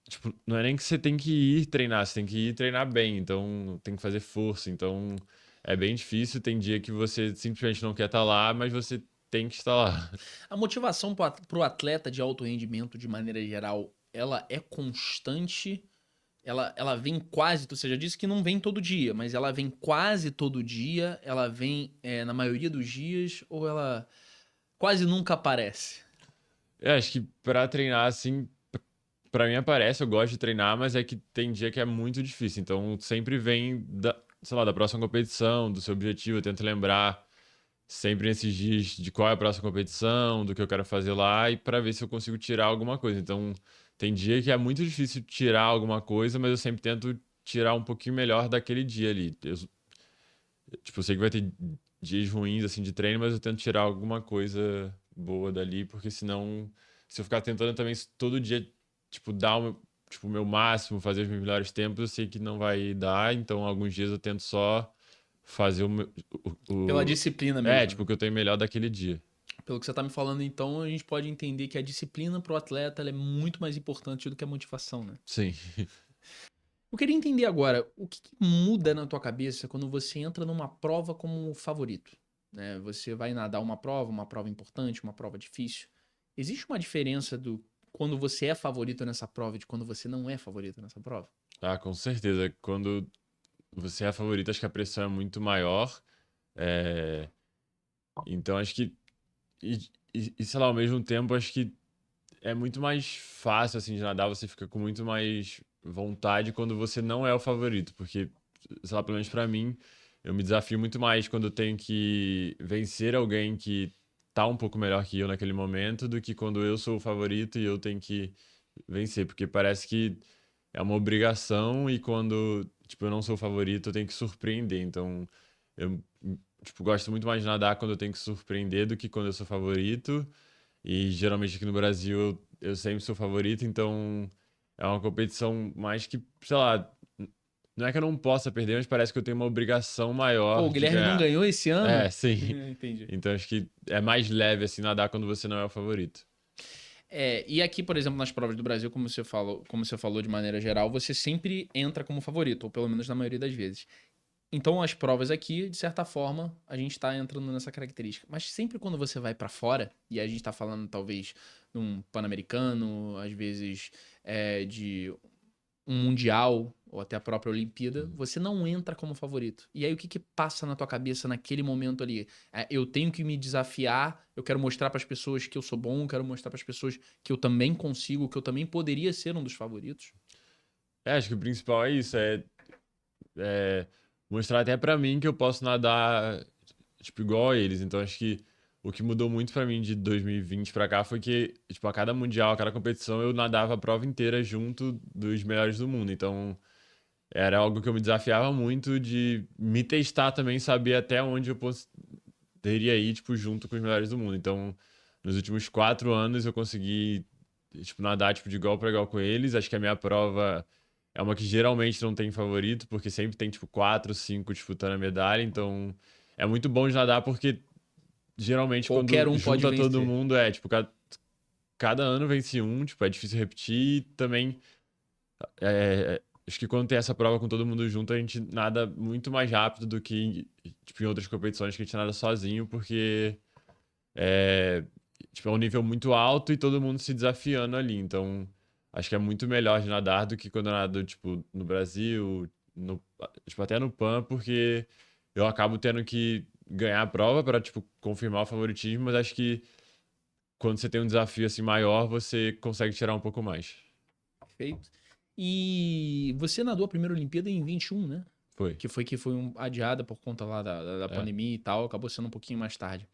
tipo, não é nem que você tem que ir treinar, você tem que ir treinar bem, então tem que fazer força, então é bem difícil. Tem dia que você simplesmente não quer estar lá, mas você tem que estar lá. A motivação para o atleta de alto rendimento, de maneira geral, ela é constante. Ela vem quase, você já disse que não vem todo dia, mas ela vem quase todo dia, ela vem na maioria dos dias, ou ela quase nunca aparece? Acho que pra treinar, assim, pra mim aparece, eu gosto de treinar, mas é que tem dia que é muito difícil, então sempre vem sei lá, da próxima competição, do seu objetivo, eu tento lembrar sempre nesses dias de qual é a próxima competição, do que eu quero fazer lá e para ver se eu consigo tirar alguma coisa. Então, tem dia que é muito difícil tirar alguma coisa, mas eu sempre tento tirar um pouquinho melhor daquele dia ali. Tipo, eu sei que vai ter dias ruins assim de treino, mas eu tento tirar alguma coisa boa dali, porque senão, se eu ficar tentando também todo dia, tipo, dar o meu máximo, fazer os meus melhores tempos, eu sei que não vai dar, então alguns dias eu tento só fazer Pela o, disciplina mesmo. tipo, o que eu tenho melhor daquele dia. Pelo que você está me falando, então, a gente pode entender que a disciplina para o atleta ela é muito mais importante do que a motivação, né? Sim. Eu queria entender agora, o que muda na tua cabeça quando você entra numa prova como favorito? Né? Você vai nadar uma prova importante, uma prova difícil. Existe uma diferença do quando você é favorito nessa prova e de quando você não é favorito nessa prova? Ah, com certeza. Quando você é a favorita, acho que a pressão é muito maior. É, Então, acho que. Sei lá, ao mesmo tempo, acho que é muito mais fácil, assim, de nadar. Você fica com muito mais vontade quando você não é o favorito. Porque, sei lá, pelo menos pra mim, eu me desafio muito mais quando eu tenho que vencer alguém que tá um pouco melhor que eu naquele momento do que quando eu sou o favorito e eu tenho que vencer. Porque parece que é uma obrigação e quando, tipo, eu não sou o favorito, eu tenho que surpreender. Então, eu, tipo, gosto muito mais de nadar quando eu tenho que surpreender do que quando eu sou favorito. E geralmente aqui no Brasil eu sempre sou favorito, então é uma competição mais que, sei lá, não é que eu não possa perder, mas parece que eu tenho uma obrigação Pô, o maior de Guilherme não ganhar. ganhou esse É, ano? sim. Entendi. Então acho que é mais leve assim nadar quando você não é o favorito. E aqui, por exemplo, nas provas do Brasil, como você falou de maneira geral, você sempre entra como favorito, ou pelo menos na maioria das vezes. Então, as provas aqui, de certa forma, a gente tá entrando nessa característica. Mas sempre quando você vai pra fora, e a gente tá falando talvez de um Pan-Americano, às vezes de um mundial ou até a própria Olimpíada, você não entra como favorito. E aí o que que passa na tua cabeça naquele momento ali? Eu tenho que me desafiar, eu quero mostrar para as pessoas que eu sou bom, quero mostrar para as pessoas que eu também consigo, que eu também poderia ser um dos favoritos. Acho que o principal é isso, é mostrar até pra mim que eu posso nadar, tipo, igual a eles. Então acho que o que mudou muito pra mim de 2020 pra cá foi que, tipo, a cada mundial, a cada competição, eu nadava a prova inteira junto dos melhores do mundo. Então era algo que eu me desafiava muito de me testar também, saber até onde eu poderia ir, tipo, junto com os melhores do mundo. Então, nos últimos 4 anos eu consegui, tipo, nadar, tipo, de igual para igual com eles. Acho que a minha prova é uma que geralmente não tem favorito, porque sempre tem, tipo, 4, 5 disputando a medalha. Então, é muito bom de nadar porque, geralmente, Qualquer quando um pode junta todo vencer. mundo, tipo, cada ano vence um, tipo, é difícil repetir. E também, acho que quando tem essa prova com todo mundo junto, a gente nada muito mais rápido do que, tipo, em outras competições que a gente nada sozinho, porque é, tipo, é um nível muito alto e todo mundo se desafiando ali. Então, acho que é muito melhor de nadar do que quando eu nado, tipo, no Brasil, tipo, até no PAN, porque eu acabo tendo que ganhar a prova para, tipo, confirmar o favoritismo, mas acho que quando você tem um desafio assim maior, você consegue tirar um pouco mais. Perfeito. E você nadou a primeira Olimpíada em 21, né? Foi. Que foi adiada por conta lá da É. pandemia e tal, acabou sendo um pouquinho mais tarde.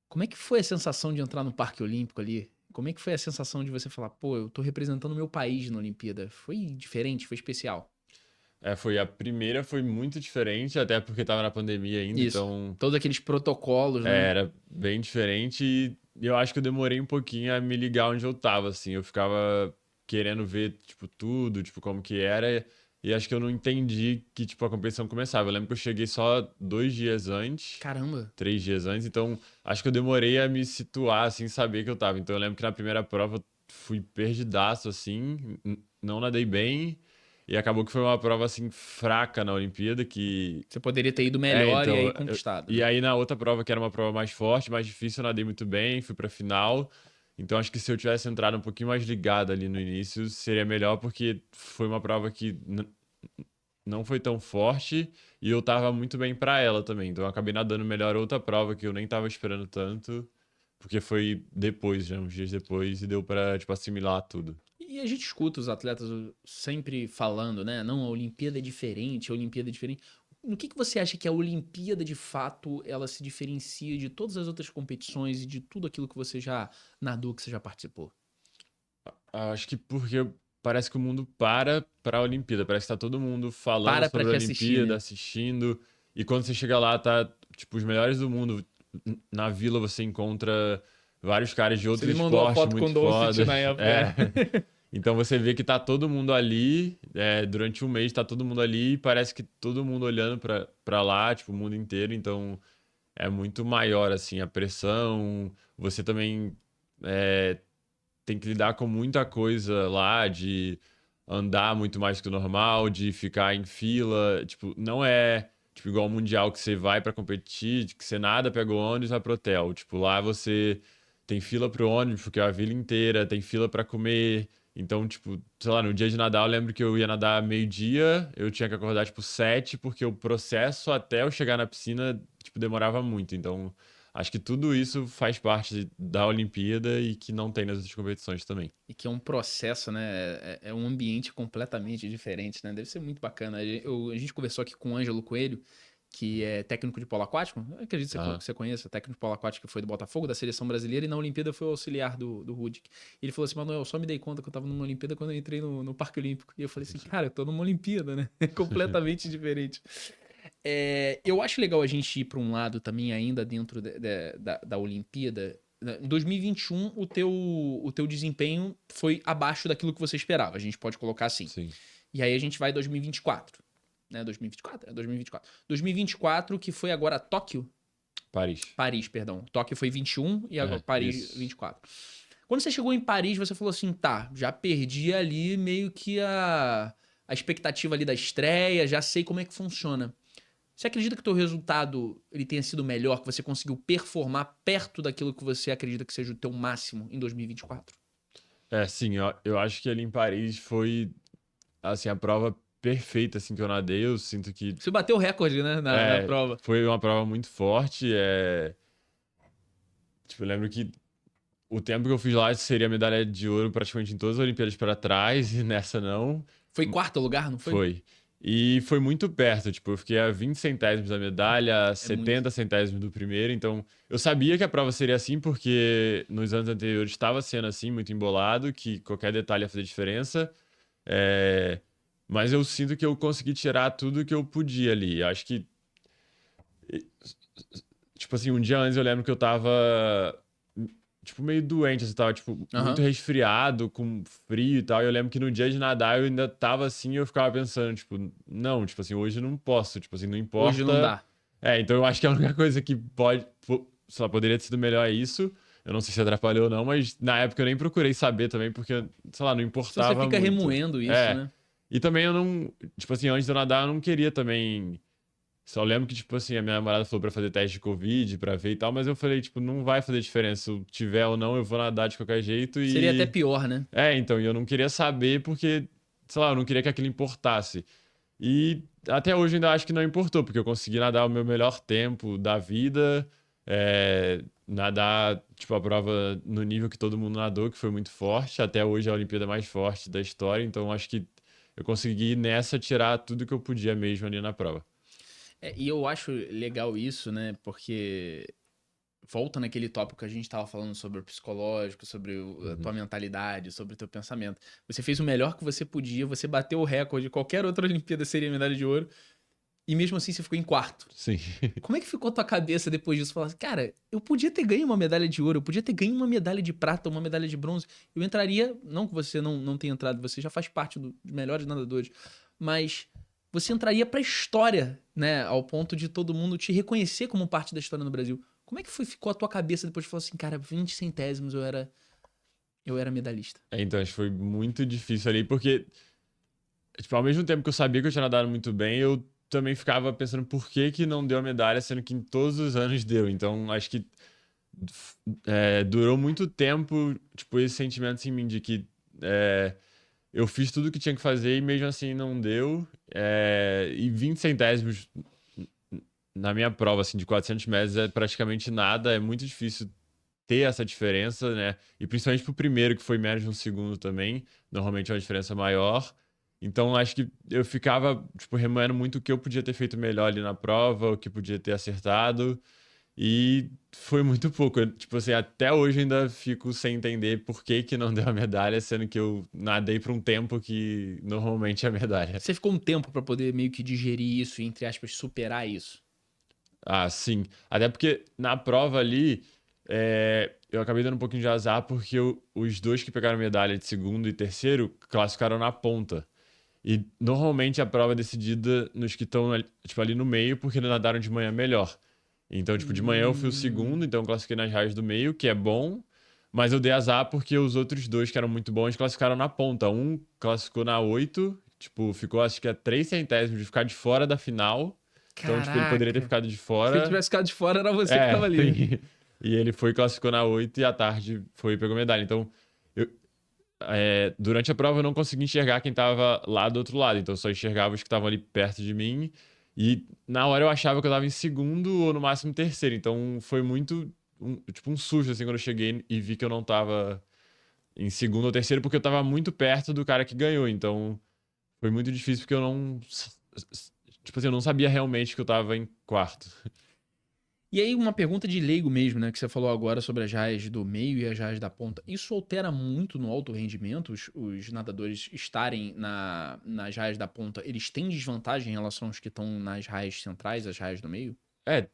Como é que foi a sensação de entrar no Parque Olímpico ali? Como é que foi a sensação de você falar, pô, eu tô representando o meu país na Olimpíada? Foi diferente, foi especial. Foi a primeira, foi muito diferente, até porque tava na pandemia ainda, Isso. então Todos aqueles protocolos, né? era bem diferente e eu acho que eu demorei um pouquinho a me ligar onde eu tava, assim. Eu ficava querendo ver, tipo, tudo, tipo, como que era. E acho que eu não entendi que, tipo, a competição começava. Eu lembro que eu cheguei só 2 dias antes, Caramba. 3 dias antes, então acho que eu demorei a me situar, assim, saber que eu tava. Então eu lembro que na primeira prova eu fui perdidaço, assim, não nadei bem. E acabou que foi uma prova, assim, fraca na Olimpíada, que Você poderia ter ido melhor e então, aí conquistado, e né? aí na outra prova, que era uma prova mais forte, mais difícil, eu nadei muito bem, fui pra final. Então acho que se eu tivesse entrado um pouquinho mais ligado ali no início, seria melhor, porque foi uma prova que não foi tão forte e eu tava muito bem pra ela também. Então eu acabei nadando melhor outra prova que eu nem tava esperando tanto, porque foi depois, já uns dias depois, e deu pra, tipo, assimilar tudo. E a gente escuta os atletas sempre falando, né? Não, a Olimpíada é diferente, a Olimpíada é diferente. No que você acha que a Olimpíada, de fato, ela se diferencia de todas as outras competições e de tudo aquilo que você já nadou, que você já participou? Acho que porque parece que o mundo para pra Olimpíada. Parece que tá todo mundo falando Para pra sobre a te assistir, Olimpíada, né? assistindo. E quando você chega lá, tá, tipo, os melhores do mundo. Na vila você encontra vários caras de Você outros me mandou a esportes foto com muito o Doncic fodas. na época. É. Então você vê que tá todo mundo ali, durante um mês tá todo mundo ali e parece que todo mundo olhando pra lá, tipo, o mundo inteiro. Então é muito maior, assim, a pressão. Você também é, tem que lidar com muita coisa lá, de andar muito mais que o normal, de ficar em fila. Tipo, não é tipo igual ao Mundial que você vai pra competir, que você nada, pega o ônibus e vai pro hotel. Tipo, lá você tem fila pro ônibus, porque é a vila inteira, tem fila pra comer. Então, tipo, sei lá, no dia de nadar, eu lembro que eu ia nadar meio-dia, eu tinha que acordar, tipo, 7, porque o processo até eu chegar na piscina, tipo, demorava muito. Então, acho que tudo isso faz parte da Olimpíada e que não tem nas outras competições também. E que é um processo, né? É um ambiente completamente diferente, né? Deve ser muito bacana. A gente conversou aqui com o Ângelo Coelho, que é técnico de polo aquático. Eu acredito que Aham. você conheça, técnico de polo aquático que foi do Botafogo, da seleção brasileira, e na Olimpíada foi o auxiliar do Rudick. Ele falou assim: Manuel, eu só me dei conta que eu tava numa Olimpíada quando eu entrei no Parque Olímpico. E eu falei assim: cara, eu tô numa Olimpíada, né? É completamente diferente. Eu acho legal a gente ir para um lado também, ainda dentro da Olimpíada. Em 2021, o teu desempenho foi abaixo daquilo que você esperava. A gente pode colocar assim. Sim. E aí a gente vai 2024. Né? 2024? É 2024. 2024, que foi agora Tóquio. Paris. Paris, perdão. Tóquio foi 21 e agora Paris Isso. 24. Quando você chegou em Paris, você falou assim: tá, já perdi ali meio que a expectativa ali da estreia, já sei como é que funciona. Você acredita que o teu resultado ele tenha sido melhor, que você conseguiu performar perto daquilo que você acredita que seja o teu máximo em 2024? Sim, eu acho que ali em Paris foi. assim, a prova perfeita, assim, que eu nadei. Eu sinto que Você bateu o recorde, né, na prova. foi uma prova muito forte. Tipo, eu lembro que o tempo que eu fiz lá seria medalha de ouro praticamente em todas as Olimpíadas para trás, e nessa não. Foi quarto lugar, não foi? Foi. E foi muito perto, tipo, eu fiquei a 20 centésimos da medalha, É muito. 70 centésimos do primeiro, então eu sabia que a prova seria assim, porque nos anos anteriores estava sendo assim, muito embolado, que qualquer detalhe ia fazer diferença. É, Mas eu sinto que eu consegui tirar tudo que eu podia ali. Acho que, tipo assim, um dia antes eu lembro que eu tava, tipo, meio doente, assim, tava, tipo, muito Aham. resfriado, com frio e tal. E eu lembro que no dia de nadar eu ainda tava assim e eu ficava pensando, tipo, não, tipo assim, hoje eu não posso, tipo assim, não Hoje não importa. dá. Então eu acho que a única coisa que sei lá, poderia ter sido melhor é isso. Eu não sei se atrapalhou ou não, mas na época eu nem procurei saber também, porque, sei lá, não Se você importava fica muito. remoendo isso, né? E também eu não, tipo assim, antes de eu nadar, eu não queria também. Só lembro que, tipo assim, a minha namorada falou pra fazer teste de Covid, pra ver e tal, mas eu falei, tipo, não vai fazer diferença. Se eu tiver ou não, eu vou nadar de qualquer jeito Seria até e. pior, né? Então, e eu não queria saber porque, sei lá, eu não queria que aquilo importasse. E até hoje eu ainda acho que não importou, porque eu consegui nadar o meu melhor tempo da vida, nadar, tipo, a prova no nível que todo mundo nadou, que foi muito forte. Até hoje é a Olimpíada mais forte da história, então acho que eu consegui nessa tirar tudo que eu podia mesmo ali na prova. E eu acho legal isso, né? Porque volta naquele tópico que a gente tava falando sobre o psicológico, sobre a Uhum. tua mentalidade, sobre o teu pensamento. Você fez o melhor que você podia, você bateu o recorde, qualquer outra Olimpíada seria medalha de ouro, e mesmo assim você ficou em quarto. Sim. Como é que ficou a tua cabeça depois disso? Falar assim, cara, eu podia ter ganho uma medalha de ouro, eu podia ter ganho uma medalha de prata, uma medalha de bronze. Eu entraria, não que você não tenha entrado, você já faz parte dos melhores nadadores, mas você entraria pra história, né? Ao ponto de todo mundo te reconhecer como parte da história no Brasil. Como é que ficou a tua cabeça depois de falar assim, cara, 20 centésimos eu era medalhista? Então, acho que foi muito difícil ali, porque, tipo, ao mesmo tempo que eu sabia que eu tinha nadado muito bem, eu também ficava pensando por que que não deu a medalha, sendo que em todos os anos deu. Então, acho que durou muito tempo, tipo, esse sentimento em mim de que é, eu fiz tudo o que tinha que fazer e mesmo assim não deu. E 20 centésimos na minha prova, assim, de 400 metros é praticamente nada, é muito difícil ter essa diferença, né? E principalmente pro primeiro, que foi menos de um segundo também, normalmente é uma diferença maior. Então, acho que eu ficava, tipo, remoendo muito o que eu podia ter feito melhor ali na prova, o que podia ter acertado. E foi muito pouco. Tipo assim, até hoje eu ainda fico sem entender por que que não deu a medalha, sendo que eu nadei por um tempo que normalmente é a medalha. Você ficou um tempo pra poder meio que digerir isso e, entre aspas, superar isso? Ah, sim. Até porque na prova ali, eu acabei dando um pouquinho de azar porque os dois que pegaram medalha de segundo e terceiro classificaram na ponta. E normalmente a prova é decidida nos que estão tipo, ali no meio porque eles nadaram de manhã melhor. Então, tipo, de manhã eu fui o segundo, Hum. então eu classifiquei nas raias do meio, que é bom. Mas eu dei azar porque os outros dois, que eram muito bons, classificaram na ponta. Um classificou na 8, tipo, ficou acho que a 3 centésimos de ficar de fora da final. Então, tipo, ele poderia ter Caraca. ficado de Se ele fora. tivesse ficado de fora, era você que tava ali, né? Sim. E ele foi, classificou na 8 e à tarde foi e pegou medalha. Então, eu, durante a prova eu não consegui enxergar quem tava lá do outro lado. Então, eu só enxergava os que estavam ali perto de mim. E na hora eu achava que eu tava em segundo ou no máximo terceiro. Então, foi muito, tipo, um susto, assim, quando eu cheguei e vi que eu não tava em segundo ou terceiro, porque eu tava muito perto do cara que ganhou. Então, foi muito difícil porque eu não. Tipo assim, eu não sabia realmente que eu tava em quarto. E aí, uma pergunta de leigo mesmo, né? Que você falou agora sobre as raias do meio e as raias da ponta. Isso altera muito no alto rendimento? Os nadadores estarem nas raias da ponta, eles têm desvantagem em relação aos que estão nas raias centrais, as raias do meio? É,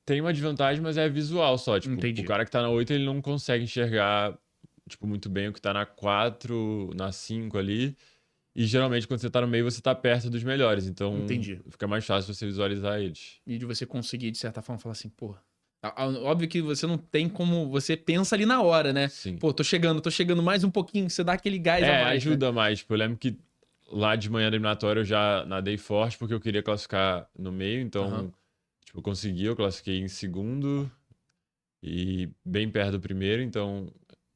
tem uma desvantagem, mas é visual só. Tipo, o Entendi. cara que tá na 8 ele não consegue enxergar, tipo, muito bem o que tá na 4 na 5 ali. E geralmente, quando você tá no meio, você tá perto dos melhores. Então, Entendi. fica mais fácil você visualizar eles. E de você conseguir, de certa forma, falar assim, pô. Óbvio que você não tem como. Você pensa ali na hora, né? Sim. Pô, tô chegando mais um pouquinho, você dá aquele gás a mais, né? Ajuda mais. Tipo, eu lembro que lá de manhã da eliminatória eu já nadei forte porque eu queria classificar no meio. Aham. Então, tipo, eu classifiquei em segundo e bem perto do primeiro. Então,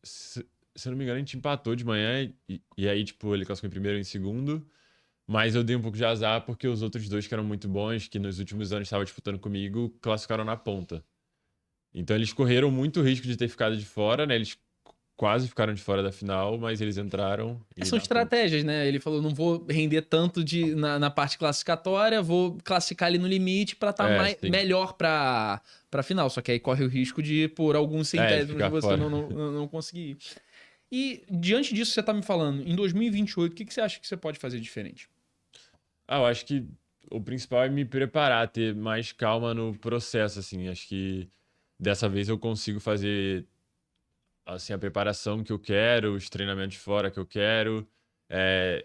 se eu não me engano, a gente empatou de manhã e aí, tipo, ele classificou em primeiro e em segundo. Mas eu dei um pouco de azar porque os outros dois que eram muito bons, que nos últimos anos estavam disputando comigo, classificaram na ponta. Então eles correram muito risco de ter ficado de fora, né? Eles quase ficaram de fora da final, mas eles entraram e São na ponta. estratégias, né? Ele falou, não vou render tanto na parte classificatória, vou classificar ali no limite pra estar É, sim. melhor pra final. Só que aí corre o risco de, por alguns É, de centésimos, ficar você fora. não conseguir ir. E diante disso que você tá me falando, em 2028, o que você acha que você pode fazer diferente? Eu acho que o principal é me preparar, ter mais calma no processo, assim. Acho que dessa vez eu consigo fazer, assim, a preparação que eu quero, os treinamentos fora que eu quero.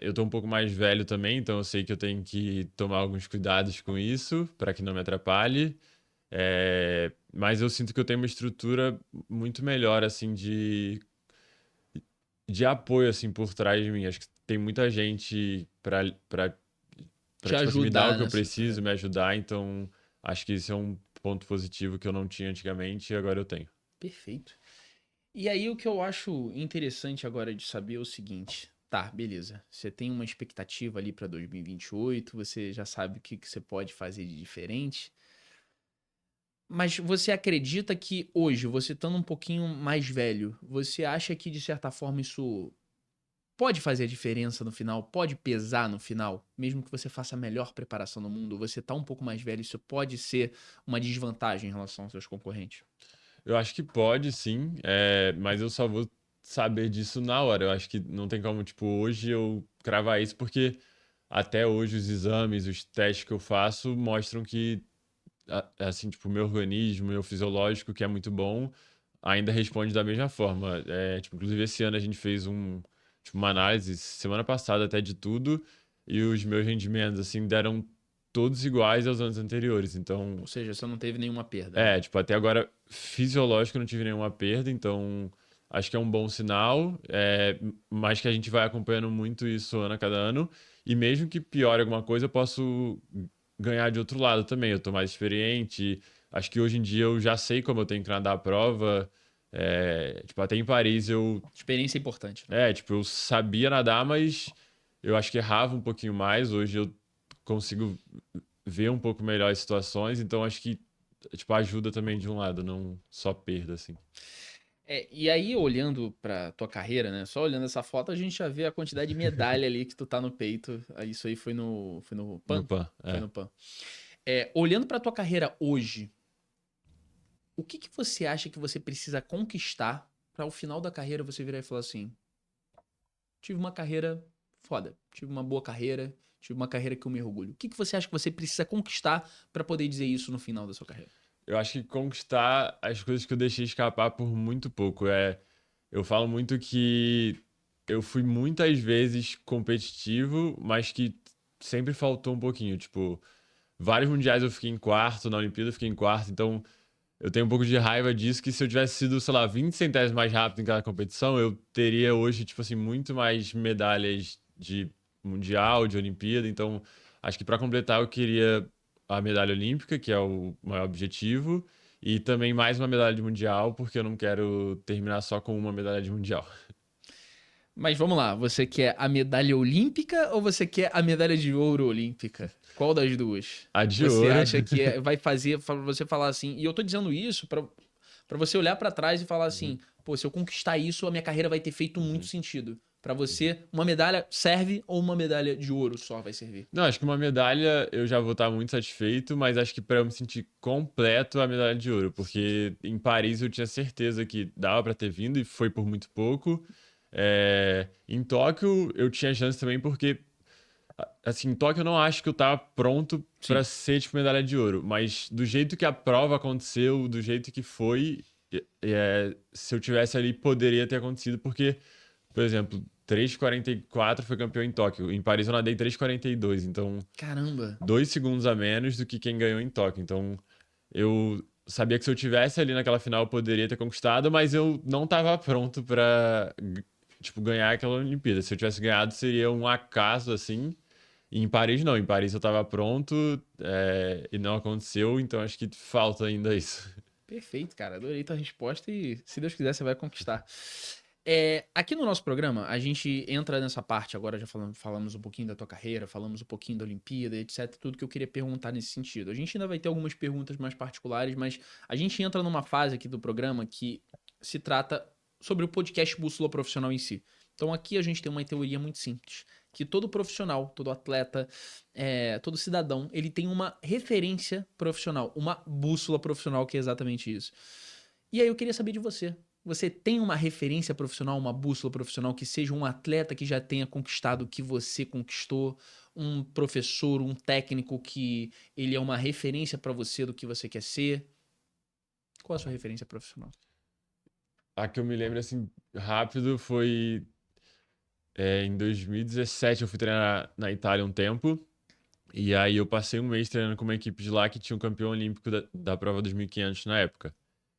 Eu tô um pouco mais velho também, então eu sei que eu tenho que tomar alguns cuidados com isso, para que não me atrapalhe. Mas eu sinto que eu tenho uma estrutura muito melhor, assim, de apoio, assim, por trás de mim. Acho que tem muita gente pra, Te tipo assim, me dar o ajudar que eu nessa. preciso, me ajudar. Então, acho que isso é um ponto positivo que eu não tinha antigamente e agora eu tenho. Perfeito. E aí o que eu acho interessante agora de saber é o seguinte. Tá, beleza. Você tem uma expectativa ali para 2028, você já sabe o que que você pode fazer de diferente. Mas você acredita que hoje, você estando um pouquinho mais velho, você acha que de certa forma isso pode fazer a diferença no final? Pode pesar no final? Mesmo que você faça a melhor preparação do mundo, você tá um pouco mais velho, isso pode ser uma desvantagem em relação aos seus concorrentes? Eu acho que pode, sim, mas eu só vou saber disso na hora. Eu acho que não tem como, tipo, hoje eu cravar isso, porque até hoje os exames, os testes que eu faço mostram que, assim, tipo, o meu organismo, meu fisiológico, que é muito bom, ainda responde da mesma forma. Tipo, inclusive esse ano a gente fez tipo, uma análise, semana passada até de tudo, e os meus rendimentos, assim, deram todos iguais aos anos anteriores. Então, Ou seja, você não teve nenhuma perda, né? tipo, até agora, fisiológico, eu não tive nenhuma perda, então acho que é um bom sinal, mas que a gente vai acompanhando muito isso ano a cada ano, e mesmo que piore alguma coisa, eu posso ganhar de outro lado também. Eu tô mais experiente, acho que hoje em dia eu já sei como eu tenho que nadar a prova, tipo, até em Paris Experiência é importante, né? tipo, eu sabia nadar, mas eu acho que errava um pouquinho mais, hoje eu consigo ver um pouco melhor as situações, então acho que tipo ajuda também de um lado, não só perda assim. E aí, olhando pra tua carreira, né? Só olhando essa foto, a gente já vê a quantidade de medalha ali que tu tá no peito. Isso aí foi no No PAN? PAN, Foi no PAN. Olhando pra tua carreira hoje, o que que você acha que você precisa conquistar pra ao final da carreira você virar e falar assim: tive uma carreira foda, tive uma boa carreira, tive uma carreira que eu me orgulho. O que que você acha que você precisa conquistar pra poder dizer isso no final da sua carreira? Eu acho que conquistar as coisas que eu deixei escapar por muito pouco. Eu falo muito que eu fui muitas vezes competitivo, mas que sempre faltou um pouquinho. Tipo, vários mundiais eu fiquei em quarto, na Olimpíada eu fiquei em quarto, então eu tenho um pouco de raiva disso, que se eu tivesse sido, sei lá, 20 centésimos mais rápido em cada competição, eu teria hoje, tipo assim, muito mais medalhas de mundial, de Olimpíada. Então, acho que para completar, eu queria a medalha olímpica, que é o maior objetivo, e também mais uma medalha de mundial, porque eu não quero terminar só com uma medalha de mundial. Mas vamos lá, você quer a medalha olímpica ou você quer a medalha de ouro olímpica? Qual das duas? A de Você ouro. acha que vai fazer pra você falar assim? E eu tô dizendo isso pra você olhar pra trás e falar Uhum, assim: pô, se eu conquistar isso, a minha carreira vai ter feito muito uhum, sentido. Pra uhum. você, uma medalha serve ou uma medalha de ouro só vai servir? Não, acho que uma medalha eu já vou estar muito satisfeito, mas acho que para eu me sentir completo a medalha de ouro, porque em Paris eu tinha certeza que dava para ter vindo e foi por muito pouco. Em Tóquio eu tinha chance também porque assim, em Tóquio eu não acho que eu tava pronto para Sim. ser tipo medalha de ouro, mas do jeito que a prova aconteceu, do jeito que foi, se eu tivesse ali poderia ter acontecido porque por exemplo, 3:44 foi campeão em Tóquio. Em Paris eu nadei 3:42, então Caramba. 2 segundos a menos do que quem ganhou em Tóquio. Então eu sabia que se eu tivesse ali naquela final eu poderia ter conquistado, mas eu não estava pronto para tipo ganhar aquela Olimpíada. Se eu tivesse ganhado seria um acaso assim. E em Paris não, em Paris eu estava pronto, e não aconteceu, então acho que falta ainda isso. Perfeito, cara. Adorei tua resposta e, se Deus quiser, você vai conquistar. Aqui no nosso programa, a gente entra nessa parte agora, já falamos um pouquinho da tua carreira, falamos um pouquinho da Olimpíada, etc. Tudo que eu queria perguntar nesse sentido. A gente ainda vai ter algumas perguntas mais particulares, mas a gente entra numa fase aqui do programa que se trata sobre o podcast Bússola Profissional em si. Então aqui a gente tem uma teoria muito simples, que todo profissional, todo atleta, todo cidadão, ele tem uma referência profissional, uma bússola profissional, que é exatamente isso. E aí eu queria saber de você. Você tem uma referência profissional, uma bússola profissional que seja um atleta que já tenha conquistado o que você conquistou, um professor, um técnico que ele é uma referência pra você do que você quer ser? Qual a sua referência profissional? A que eu me lembro, assim, rápido foi em 2017. Eu fui treinar na Itália um tempo. E aí eu passei um mês treinando com uma equipe de lá que tinha um campeão olímpico da prova dos 1.500 na época.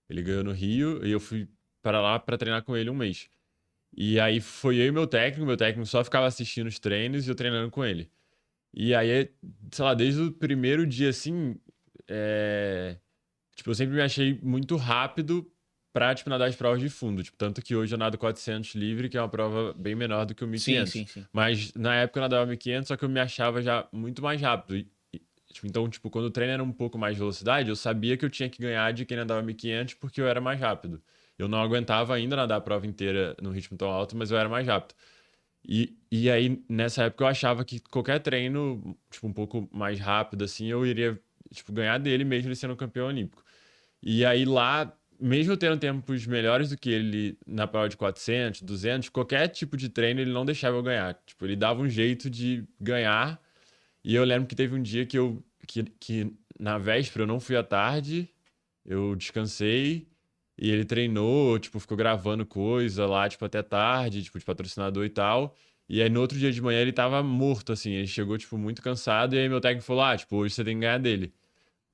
Ele ganhou no Rio e eu fui para lá para treinar com ele um mês. E aí foi eu e meu técnico só ficava assistindo os treinos e eu treinando com ele. E aí, sei lá, desde o primeiro dia, assim, é, tipo, eu sempre me achei muito rápido pra, tipo, nadar as provas de fundo. Tipo, tanto que hoje eu nado 400 livre, que é uma prova bem menor do que o Sim, 1.500. sim, sim. Mas na época eu nadava 1.500, só que eu me achava já muito mais rápido. Tipo, então, tipo, quando o treino era um pouco mais de velocidade, eu sabia que eu tinha que ganhar de quem nadava 1.500 porque eu era mais rápido. Eu não aguentava ainda nadar a prova inteira num ritmo tão alto, mas eu era mais rápido. E aí, nessa época, eu achava que qualquer treino, tipo, um pouco mais rápido, assim, eu iria, tipo, ganhar dele mesmo ele sendo campeão olímpico. E aí lá, mesmo eu tendo tempos melhores do que ele na prova de 400, 200, qualquer tipo de treino ele não deixava eu ganhar. Tipo, ele dava um jeito de ganhar. E eu lembro que teve um dia que na véspera eu não fui à tarde, eu descansei e ele treinou, tipo, ficou gravando coisa lá, tipo, até tarde, tipo, de patrocinador e tal. E aí no outro dia de manhã ele tava morto, assim, ele chegou, tipo, muito cansado e aí meu técnico falou, tipo, hoje você tem que ganhar dele.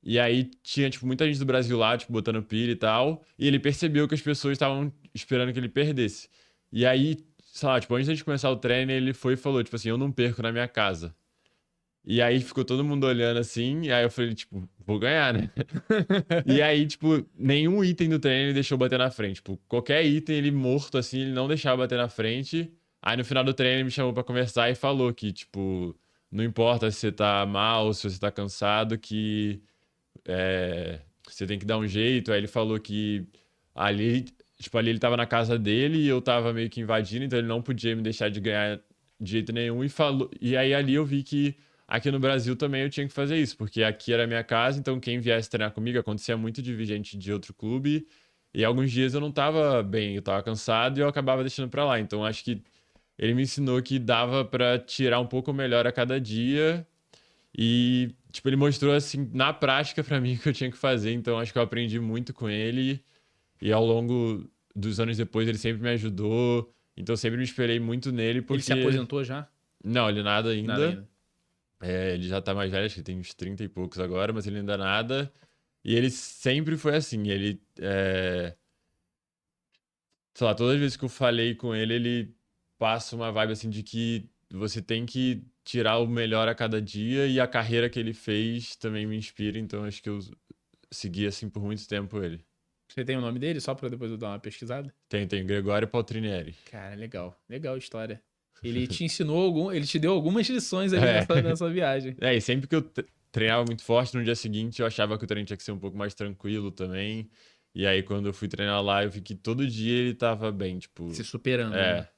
E aí tinha, tipo, muita gente do Brasil lá, tipo, botando pilha e tal. E ele percebeu que as pessoas estavam esperando que ele perdesse. E aí, sei lá, tipo, antes de começar o treino, ele foi e falou, tipo assim, eu não perco na minha casa. E aí ficou todo mundo olhando assim, e aí eu falei, tipo, vou ganhar, né? E aí, tipo, nenhum item do treino ele deixou bater na frente. Tipo, qualquer item ele morto assim, ele não deixava bater na frente. Aí no final do treino ele me chamou pra conversar e falou que, tipo, não importa se você tá mal, se você tá cansado, que você tem que dar um jeito. Aí ele falou que ali, tipo, ali ele tava na casa dele e eu tava meio que invadindo, então ele não podia me deixar de ganhar de jeito nenhum. E aí ali eu vi que aqui no Brasil também eu tinha que fazer isso, porque aqui era a minha casa, então quem viesse treinar comigo acontecia muito de vir gente de outro clube. E alguns dias eu não tava bem, eu tava cansado e eu acabava deixando pra lá. Então acho que ele me ensinou que dava pra tirar um pouco melhor a cada dia e, tipo, ele mostrou, assim, na prática pra mim o que eu tinha que fazer. Então, acho que eu aprendi muito com ele. E ao longo dos anos depois, ele sempre me ajudou. Então, eu sempre me esperei muito nele, Ele se porque... aposentou já? Não, ele nada Nada ainda. ainda. Ele já tá mais velho, acho que tem uns 30 e poucos agora, mas ele ainda nada. E ele sempre foi assim. Sei lá, todas as vezes que eu falei com ele, ele passa uma vibe assim de que você tem que tirar o melhor a cada dia e a carreira que ele fez também me inspira, então acho que eu segui assim por muito tempo ele. Você tem o nome dele, só pra depois eu dar uma pesquisada? Tem Gregório Paltrinieri. Cara, legal. Legal a história. Ele te ensinou ele te deu algumas lições ali É. nessa viagem. E sempre que eu treinava muito forte, no dia seguinte eu achava que o treino tinha que ser um pouco mais tranquilo também. E aí quando eu fui treinar lá, eu vi que todo dia ele tava bem, Se tipo, superando, né? é,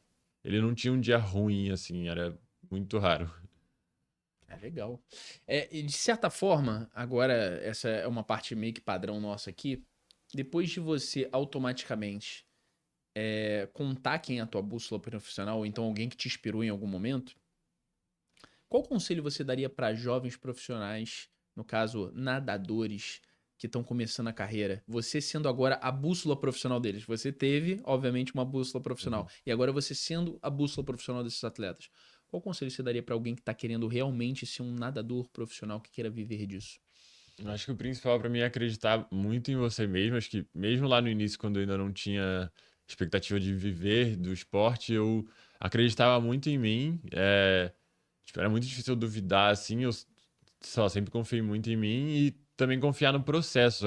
ele não tinha um dia ruim assim, era muito raro. É legal. E de certa forma, agora, essa é uma parte meio que padrão nossa aqui. Depois de você automaticamente contar quem é a tua bússola profissional, ou então alguém que te inspirou em algum momento, qual conselho você daria para jovens profissionais, no caso, nadadores que estão começando a carreira? Você sendo agora a bússola profissional deles. Você teve, obviamente, uma bússola profissional. Uhum. E agora você sendo a bússola profissional desses atletas. Qual conselho você daria para alguém que está querendo realmente ser um nadador profissional que queira viver disso? Eu acho que o principal pra mim é acreditar muito em você mesmo. Acho que mesmo lá no início, quando eu ainda não tinha expectativa de viver do esporte, eu acreditava muito em mim. Tipo, era muito difícil eu duvidar, assim. Eu só sempre confiei muito em mim e também confiar no processo.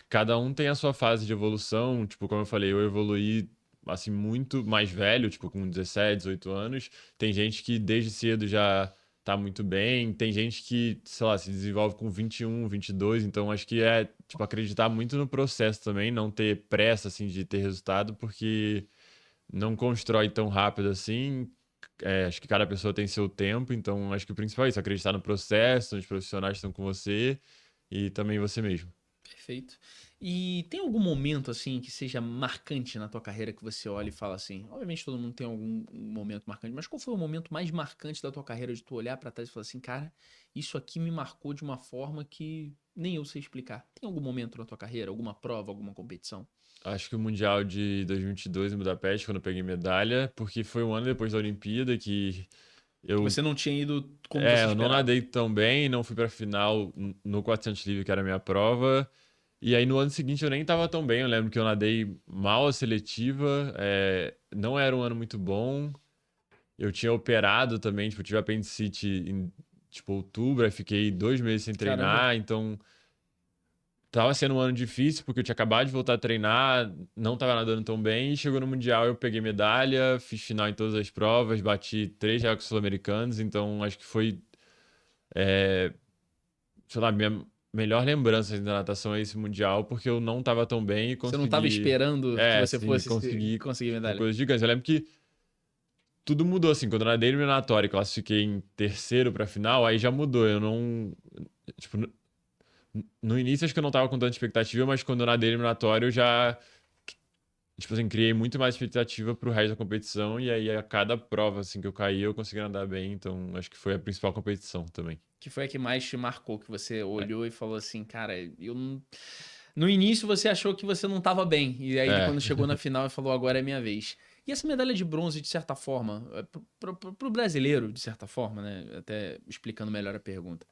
Cada um tem a sua fase de evolução. Tipo, como eu falei, eu evoluí assim, muito mais velho, tipo, com 17, 18 anos. Tem gente que desde cedo já tá muito bem. Tem gente que, sei lá, se desenvolve com 21, 22. Então, acho que é, tipo, acreditar muito no processo também, não ter pressa, assim, de ter resultado, porque não constrói tão rápido assim. Acho que cada pessoa tem seu tempo, então acho que o principal é isso, acreditar no processo, nos profissionais que estão com você e também você mesmo. Perfeito. E tem algum momento, assim, que seja marcante na tua carreira que você olha e fala assim? Obviamente todo mundo tem algum um momento marcante, mas qual foi o momento mais marcante da tua carreira de tu olhar pra trás e falar assim, cara, isso aqui me marcou de uma forma que nem eu sei explicar. Tem algum momento na tua carreira, alguma prova, alguma competição? Acho que o Mundial de 2022 em Budapeste, quando eu peguei medalha, porque foi um ano depois da Olimpíada que Que eu, você não tinha ido como você eu não esperava. nadei tão bem, não fui pra final no 400 livre, que era a minha prova. E aí no ano seguinte eu nem tava tão bem, eu lembro que eu nadei mal a seletiva, não era um ano muito bom. Eu tinha operado também, tipo, tive apendicite em, tipo, outubro, aí fiquei 2 meses sem Caramba. treinar, então tava sendo um ano difícil, porque eu tinha acabado de voltar a treinar, não tava nadando tão bem, e chegou no Mundial, eu peguei medalha, fiz final em todas as provas, bati 3 recordes sul-americanos, então acho que foi, é, sei lá, minha melhor lembrança assim, da natação é esse Mundial, porque eu não tava tão bem e Você não estava consegui, esperando que você assim, fosse conseguir conseguir uma medalha. coisa gigante. Eu lembro que tudo mudou, assim, quando eu nadei eliminatório e classifiquei em terceiro pra final, aí já mudou, eu não... Tipo, no início acho que eu não tava com tanta expectativa, mas quando eu nadei eliminatório eu já, tipo assim, criei muito mais expectativa pro resto da competição e aí a cada prova, assim, que eu caí eu consegui nadar bem, então acho que foi a principal competição também. Que foi a que mais te marcou, que você É, olhou e falou assim, cara, eu não... No início você achou que você não estava bem, e aí é. quando chegou na final e falou, agora é minha vez. E essa medalha de bronze, de certa forma, pro brasileiro, de certa forma, né, até explicando melhor a pergunta,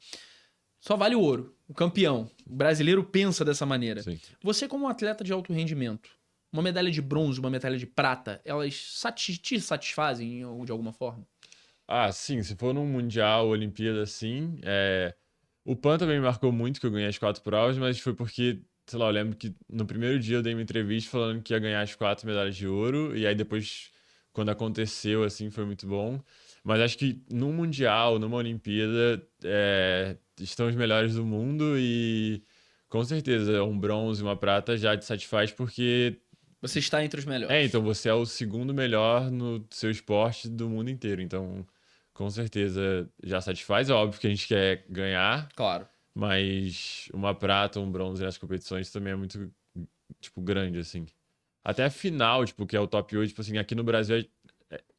só vale o ouro, o campeão. O brasileiro pensa dessa maneira. Sim. Você como um atleta de alto rendimento, uma medalha de bronze, uma medalha de prata, elas te satisfazem de alguma forma? Ah, sim, se for num Mundial, Olimpíada, sim. O PAN também me marcou muito, que eu ganhei as 4 provas, mas foi porque, sei lá, eu lembro que no primeiro dia eu dei uma entrevista falando que ia ganhar as 4 medalhas de ouro, e aí depois, quando aconteceu, assim, foi muito bom. Mas acho que num Mundial, numa Olimpíada, estão os melhores do mundo e com certeza um bronze, uma prata já te satisfaz porque Você está entre os melhores. então você é o segundo melhor no seu esporte do mundo inteiro. Então, com certeza já satisfaz. É óbvio que a gente quer ganhar, Claro. mas uma prata, um bronze nas competições também é muito, tipo, grande, assim. Até a final, tipo, que é o top 8, tipo assim, aqui no Brasil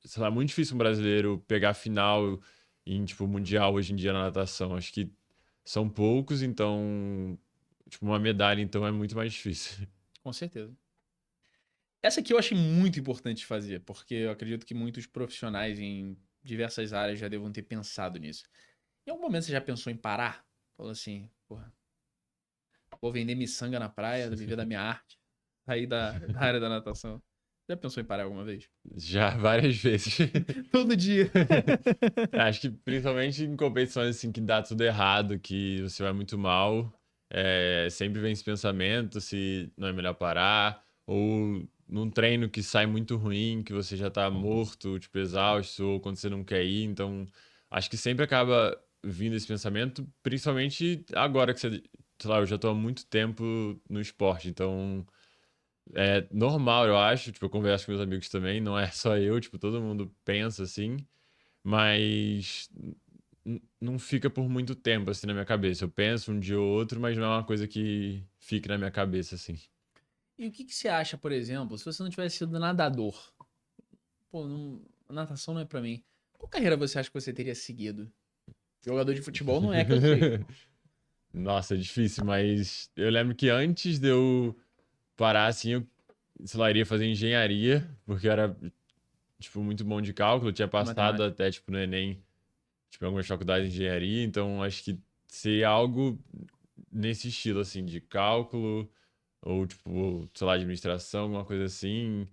sei lá, muito difícil um brasileiro pegar a final em, tipo, mundial hoje em dia na natação. Acho que são poucos, então, tipo, uma medalha, então, é muito mais difícil. Com certeza. Essa aqui eu achei muito importante de fazer, porque eu acredito que muitos profissionais em diversas áreas já devam ter pensado nisso. Em algum momento você já pensou em parar? Falou assim, porra, vou vender miçanga na praia, viver da minha arte, sair da área da natação. Já pensou em parar alguma vez? Já várias vezes. Todo dia. Acho que principalmente em competições assim que dá tudo errado, que você vai muito mal, sempre vem esse pensamento se não é melhor parar, ou num treino que sai muito ruim, que você já tá morto, tipo, exausto, ou quando você não quer ir. Então, acho que sempre acaba vindo esse pensamento, principalmente agora que você, sei lá, eu já tô há muito tempo no esporte, então é normal, eu acho, tipo, eu converso com meus amigos também, não é só eu, tipo, todo mundo pensa assim. Mas não fica por muito tempo assim na minha cabeça. Eu penso um dia ou outro, mas não é uma coisa que fique na minha cabeça assim. E o que que você acha, por exemplo, se você não tivesse sido nadador? Pô, natação não é pra mim. Qual carreira você acha que você teria seguido? Jogador de futebol não é que eu sei. Nossa, é difícil, mas eu lembro que antes de eu parar assim, eu, sei lá, iria fazer engenharia, porque eu era, tipo, muito bom de cálculo, eu tinha De passado matemática. até, tipo, no Enem, tipo, em algumas faculdades de engenharia, então acho que seria algo nesse estilo, assim, de cálculo, ou, tipo, sei lá, administração, alguma coisa assim.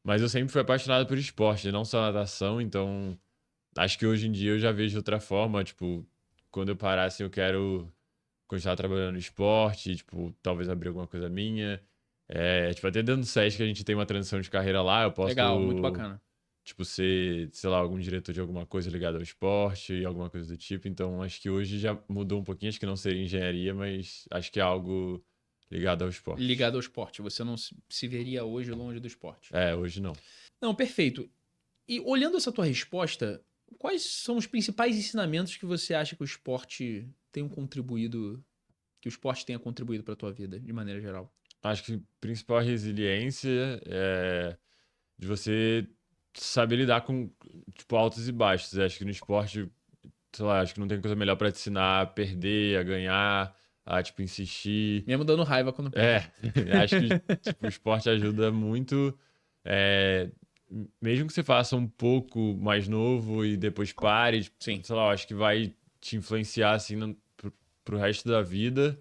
Mas eu sempre fui apaixonado por esporte, não só natação, então acho que hoje em dia eu já vejo de outra forma, tipo, quando eu parar assim, eu quero continuar trabalhando no esporte, tipo, talvez abrir alguma coisa minha. Tipo, até dentro do SESC a gente tem uma transição de carreira lá, eu Legal, muito posso, bacana. tipo, ser, sei lá, algum diretor de alguma coisa ligada ao esporte e alguma coisa do tipo. Então, acho que hoje já mudou um pouquinho, acho que não seria engenharia, mas acho que é algo ligado ao esporte. Ligado ao esporte. Você não se veria hoje longe do esporte. Hoje não. Não, perfeito. E olhando essa tua resposta, quais são os principais ensinamentos que você acha que o esporte tem contribuído, que o esporte tenha contribuído para tua vida, de maneira geral? Acho que a principal resiliência é de você saber lidar com, tipo, altos e baixos. Acho que no esporte, sei lá, acho que não tem coisa melhor pra te ensinar a perder, a ganhar, a, tipo, insistir. Mesmo dando raiva quando É, perde. acho que, tipo, o esporte ajuda muito, é, mesmo que você faça um pouco mais novo e depois pare, tipo, Sim. sei lá, eu acho que vai te influenciar, assim, pro resto da vida,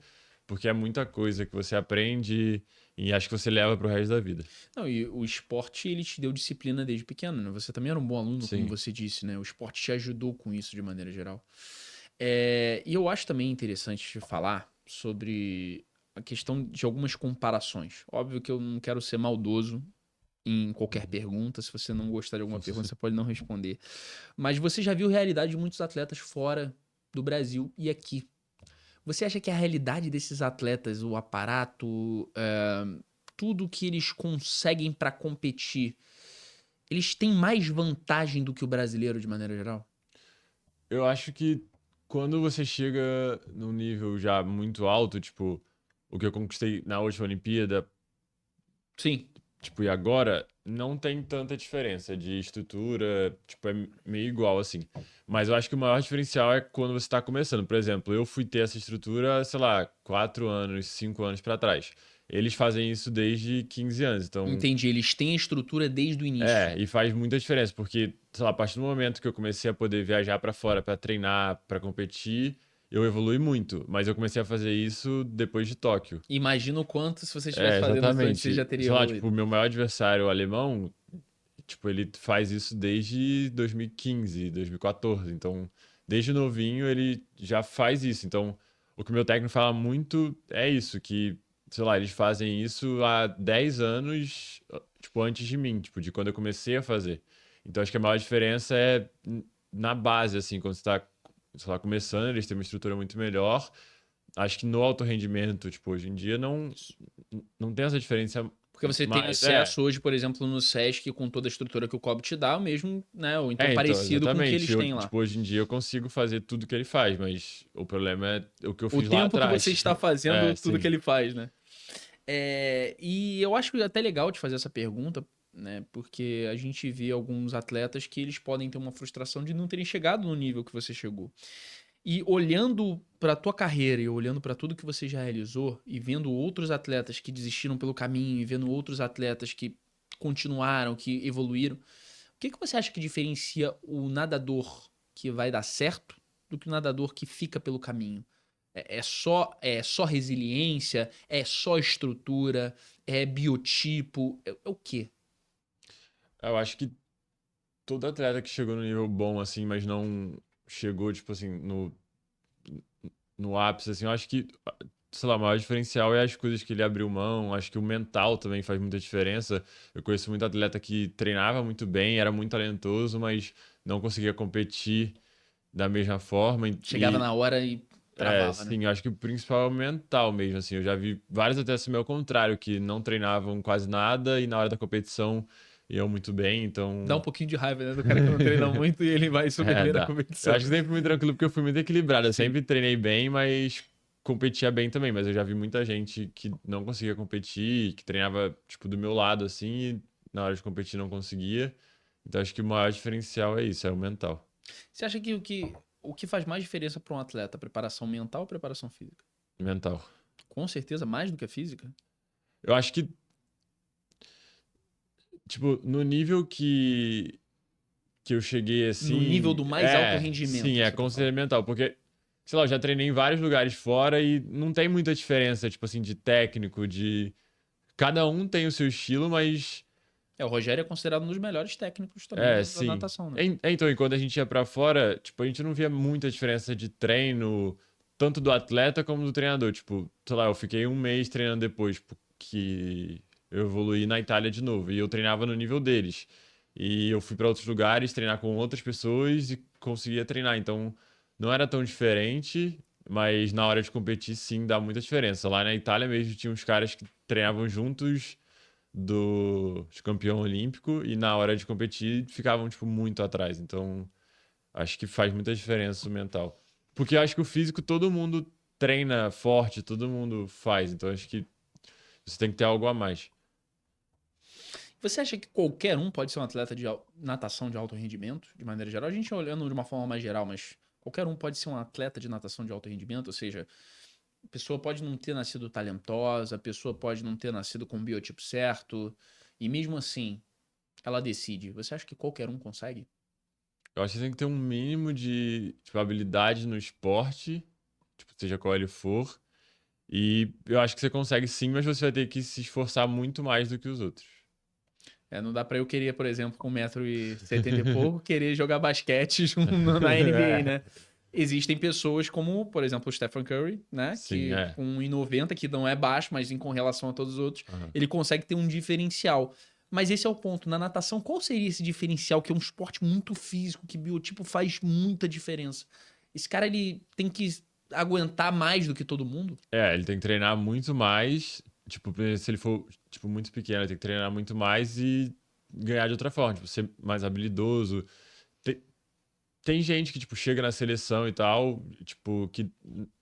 porque é muita coisa que você aprende e acho que você leva pro resto da vida. Não, e o esporte, ele te deu disciplina desde pequeno, né? Você também era um bom aluno, como Sim. você disse, né? O esporte te ajudou com isso, de maneira geral. E eu acho também interessante te falar sobre a questão de algumas comparações. Óbvio que eu não quero ser maldoso em qualquer pergunta. Se você não gostar de alguma pergunta, você pode não responder. Mas você já viu a realidade de muitos atletas fora do Brasil e aqui. Você acha que a realidade desses atletas, o aparato, tudo que eles conseguem para competir, eles têm mais vantagem do que o brasileiro de maneira geral? Eu acho que quando você chega num nível já muito alto, tipo, o que eu conquistei na última Olimpíada, Sim, tipo, e agora, não tem tanta diferença de estrutura, tipo, é meio igual, assim. Mas eu acho que o maior diferencial é quando você está começando. Por exemplo, eu fui ter essa estrutura, sei lá, 4 anos, 5 anos para trás. Eles fazem isso desde 15 anos, então entendi. Eles têm a estrutura desde o início. e faz muita diferença, porque, sei lá, a partir do momento que eu comecei a poder viajar pra fora pra treinar, pra competir, eu evolui muito. Mas eu comecei a fazer isso depois de Tóquio. Imagina o quanto, se você estivesse fazendo isso antes, você Exatamente. já teria Sei lá, tipo, evoluído. o meu maior adversário o alemão, tipo, ele faz isso desde 2015, 2014. Então, desde novinho ele já faz isso. Então, o que o meu técnico fala muito é isso, que, sei lá, eles fazem isso há 10 anos, tipo, antes de mim, tipo, de quando eu comecei a fazer. Então, acho que a maior diferença é na base, assim, quando você tá, sei lá, começando, eles têm uma estrutura muito melhor. Acho que no alto rendimento, tipo, hoje em dia não tem essa diferença Porque você tem mais. É, acesso hoje, por exemplo, no SESC, com toda a estrutura que o COB te dá, ou mesmo, né? Ou então então, parecido com o que exatamente. eles têm lá. Tipo, hoje em dia eu consigo fazer tudo que ele faz, mas o problema é o que eu O fiz lá tempo que você atrás. está fazendo É, tudo que sim. ele faz, né? E eu acho até legal te fazer essa pergunta, né? Porque a gente vê alguns atletas que eles podem ter uma frustração de não terem chegado no nível que você chegou. E olhando para tua carreira e olhando para tudo que você já realizou e vendo outros atletas que desistiram pelo caminho e vendo outros atletas que continuaram, que evoluíram, o que que você acha que diferencia o nadador que vai dar certo do que o nadador que fica pelo caminho? É só resiliência? É só estrutura? É biotipo? É o quê? Eu acho que todo atleta que chegou no nível bom, assim, mas não chegou, tipo assim, no ápice, assim, eu acho que, sei lá, o maior diferencial é as coisas que ele abriu mão. Acho que o mental também faz muita diferença. Eu conheço muito atleta que treinava muito bem, era muito talentoso, mas não conseguia competir da mesma forma. Chegava na hora e travava, né? Sim, eu acho que o principal é o mental mesmo, assim. Eu já vi vários atletas ao meu contrário, que não treinavam quase nada e na hora da competição iam muito bem, Dá um então. pouquinho de raiva, né? Do cara que não treina muito e ele vai super bem na Dá. Eu competição. acho que sempre fui muito tranquilo porque eu fui muito equilibrado. Eu Sim. sempre treinei bem, mas competia bem também. Mas eu já vi muita gente que não conseguia competir, que treinava, tipo, do meu lado, assim, e na hora de competir não conseguia. Então acho que o maior diferencial é isso, é o mental. Você acha que o que faz mais diferença para um atleta? Preparação mental ou preparação física? Mental. Com certeza, mais do que a física. Eu acho que, tipo, no nível que eu cheguei No nível assim. do mais alto rendimento Sim, que é você tá falando. conselho mental, porque, sei lá, eu já treinei em vários lugares fora e não tem muita diferença, tipo assim, de técnico, de. Cada um tem o seu estilo, mas. O Rogério é considerado um dos melhores técnicos também da Sim. natação, né? Então, e quando a gente ia pra fora, tipo, a gente não via muita diferença de treino, tanto do atleta como do treinador. Tipo, sei lá, eu fiquei um mês treinando depois. Tipo, que eu evoluí na Itália de novo. E eu treinava no nível deles. E eu fui para outros lugares treinar com outras pessoas e conseguia treinar. Então, não era tão diferente, mas na hora de competir, sim, dá muita diferença. Lá na Itália mesmo tinha uns caras que treinavam juntos de campeão olímpico e na hora de competir ficavam, tipo, muito atrás. Então, acho que faz muita diferença o mental. Porque eu acho que o físico todo mundo treina forte, todo mundo faz. Então, acho que você tem que ter algo a mais. Você acha que qualquer um pode ser um atleta de natação de alto rendimento, de maneira geral? A gente olhando de uma forma mais geral, mas qualquer um pode ser um atleta de natação de alto rendimento, ou seja, a pessoa pode não ter nascido talentosa, a pessoa pode não ter nascido com o biotipo certo, e mesmo assim, ela decide. Você acha que qualquer um consegue? Eu acho que você tem que ter um mínimo de, tipo, habilidade no esporte, tipo, seja qual ele for. E eu acho que você consegue sim, mas você vai ter que se esforçar muito mais do que os outros. Não dá pra eu querer, por exemplo, com 1,70 m e pouco, querer jogar basquete na NBA, né? Existem pessoas como, por exemplo, o Stephen Curry, né? Sim, Que é. com 1,90 m, que não é baixo, mas com relação a todos os outros, Aham. ele consegue ter um diferencial. Mas esse é o ponto. Na natação, qual seria esse diferencial? Que é um esporte muito físico, que biotipo faz muita diferença. Esse cara, ele tem que aguentar mais do que todo mundo? É, ele tem que treinar muito mais. Tipo, se ele for, tipo, muito pequeno, ele tem que treinar muito mais e ganhar de outra forma. Tipo, ser mais habilidoso. Tem, tem gente que, tipo, chega na seleção e tal, tipo, que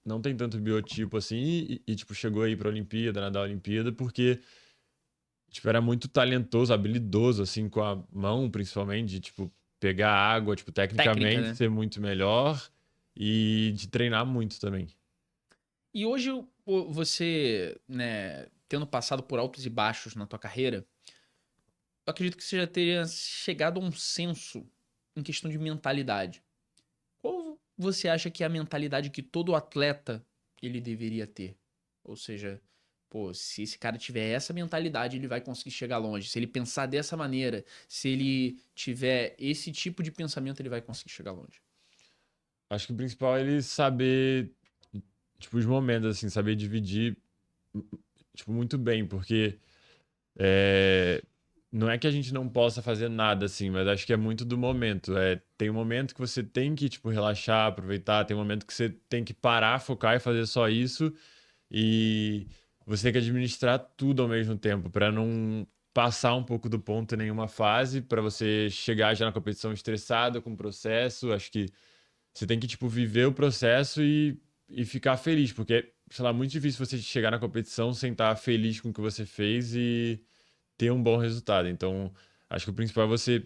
não tem tanto biotipo assim tipo, chegou aí pra Olimpíada, nadar a Olimpíada, porque, tipo, era muito talentoso, habilidoso, assim, com a mão, principalmente, de, tipo, pegar água, tipo, Técnica, tecnicamente né? ser muito melhor e de treinar muito também. E hoje, pô, você, né, tendo passado por altos e baixos na tua carreira, eu acredito que você já teria chegado a um senso em questão de mentalidade. Qual você acha que é a mentalidade que todo atleta ele deveria ter? Ou seja, pô, se esse cara tiver essa mentalidade, ele vai conseguir chegar longe. Se ele pensar dessa maneira, se ele tiver esse tipo de pensamento, ele vai conseguir chegar longe. Acho que o principal é ele saber, tipo, os momentos, assim, saber dividir, tipo, muito bem, porque é, não é que a gente não possa fazer nada, assim, mas acho que é muito do momento. Tem um momento que você tem que, tipo, relaxar, aproveitar, tem um momento que você tem que parar, focar e fazer só isso, e você tem que administrar tudo ao mesmo tempo, para não passar um pouco do ponto em nenhuma fase, para você chegar já na competição estressado com o processo. Acho que você tem que, tipo, viver o processo e ficar feliz, porque é, sei lá, muito difícil você chegar na competição sem estar feliz com o que você fez e ter um bom resultado. Então, acho que o principal é você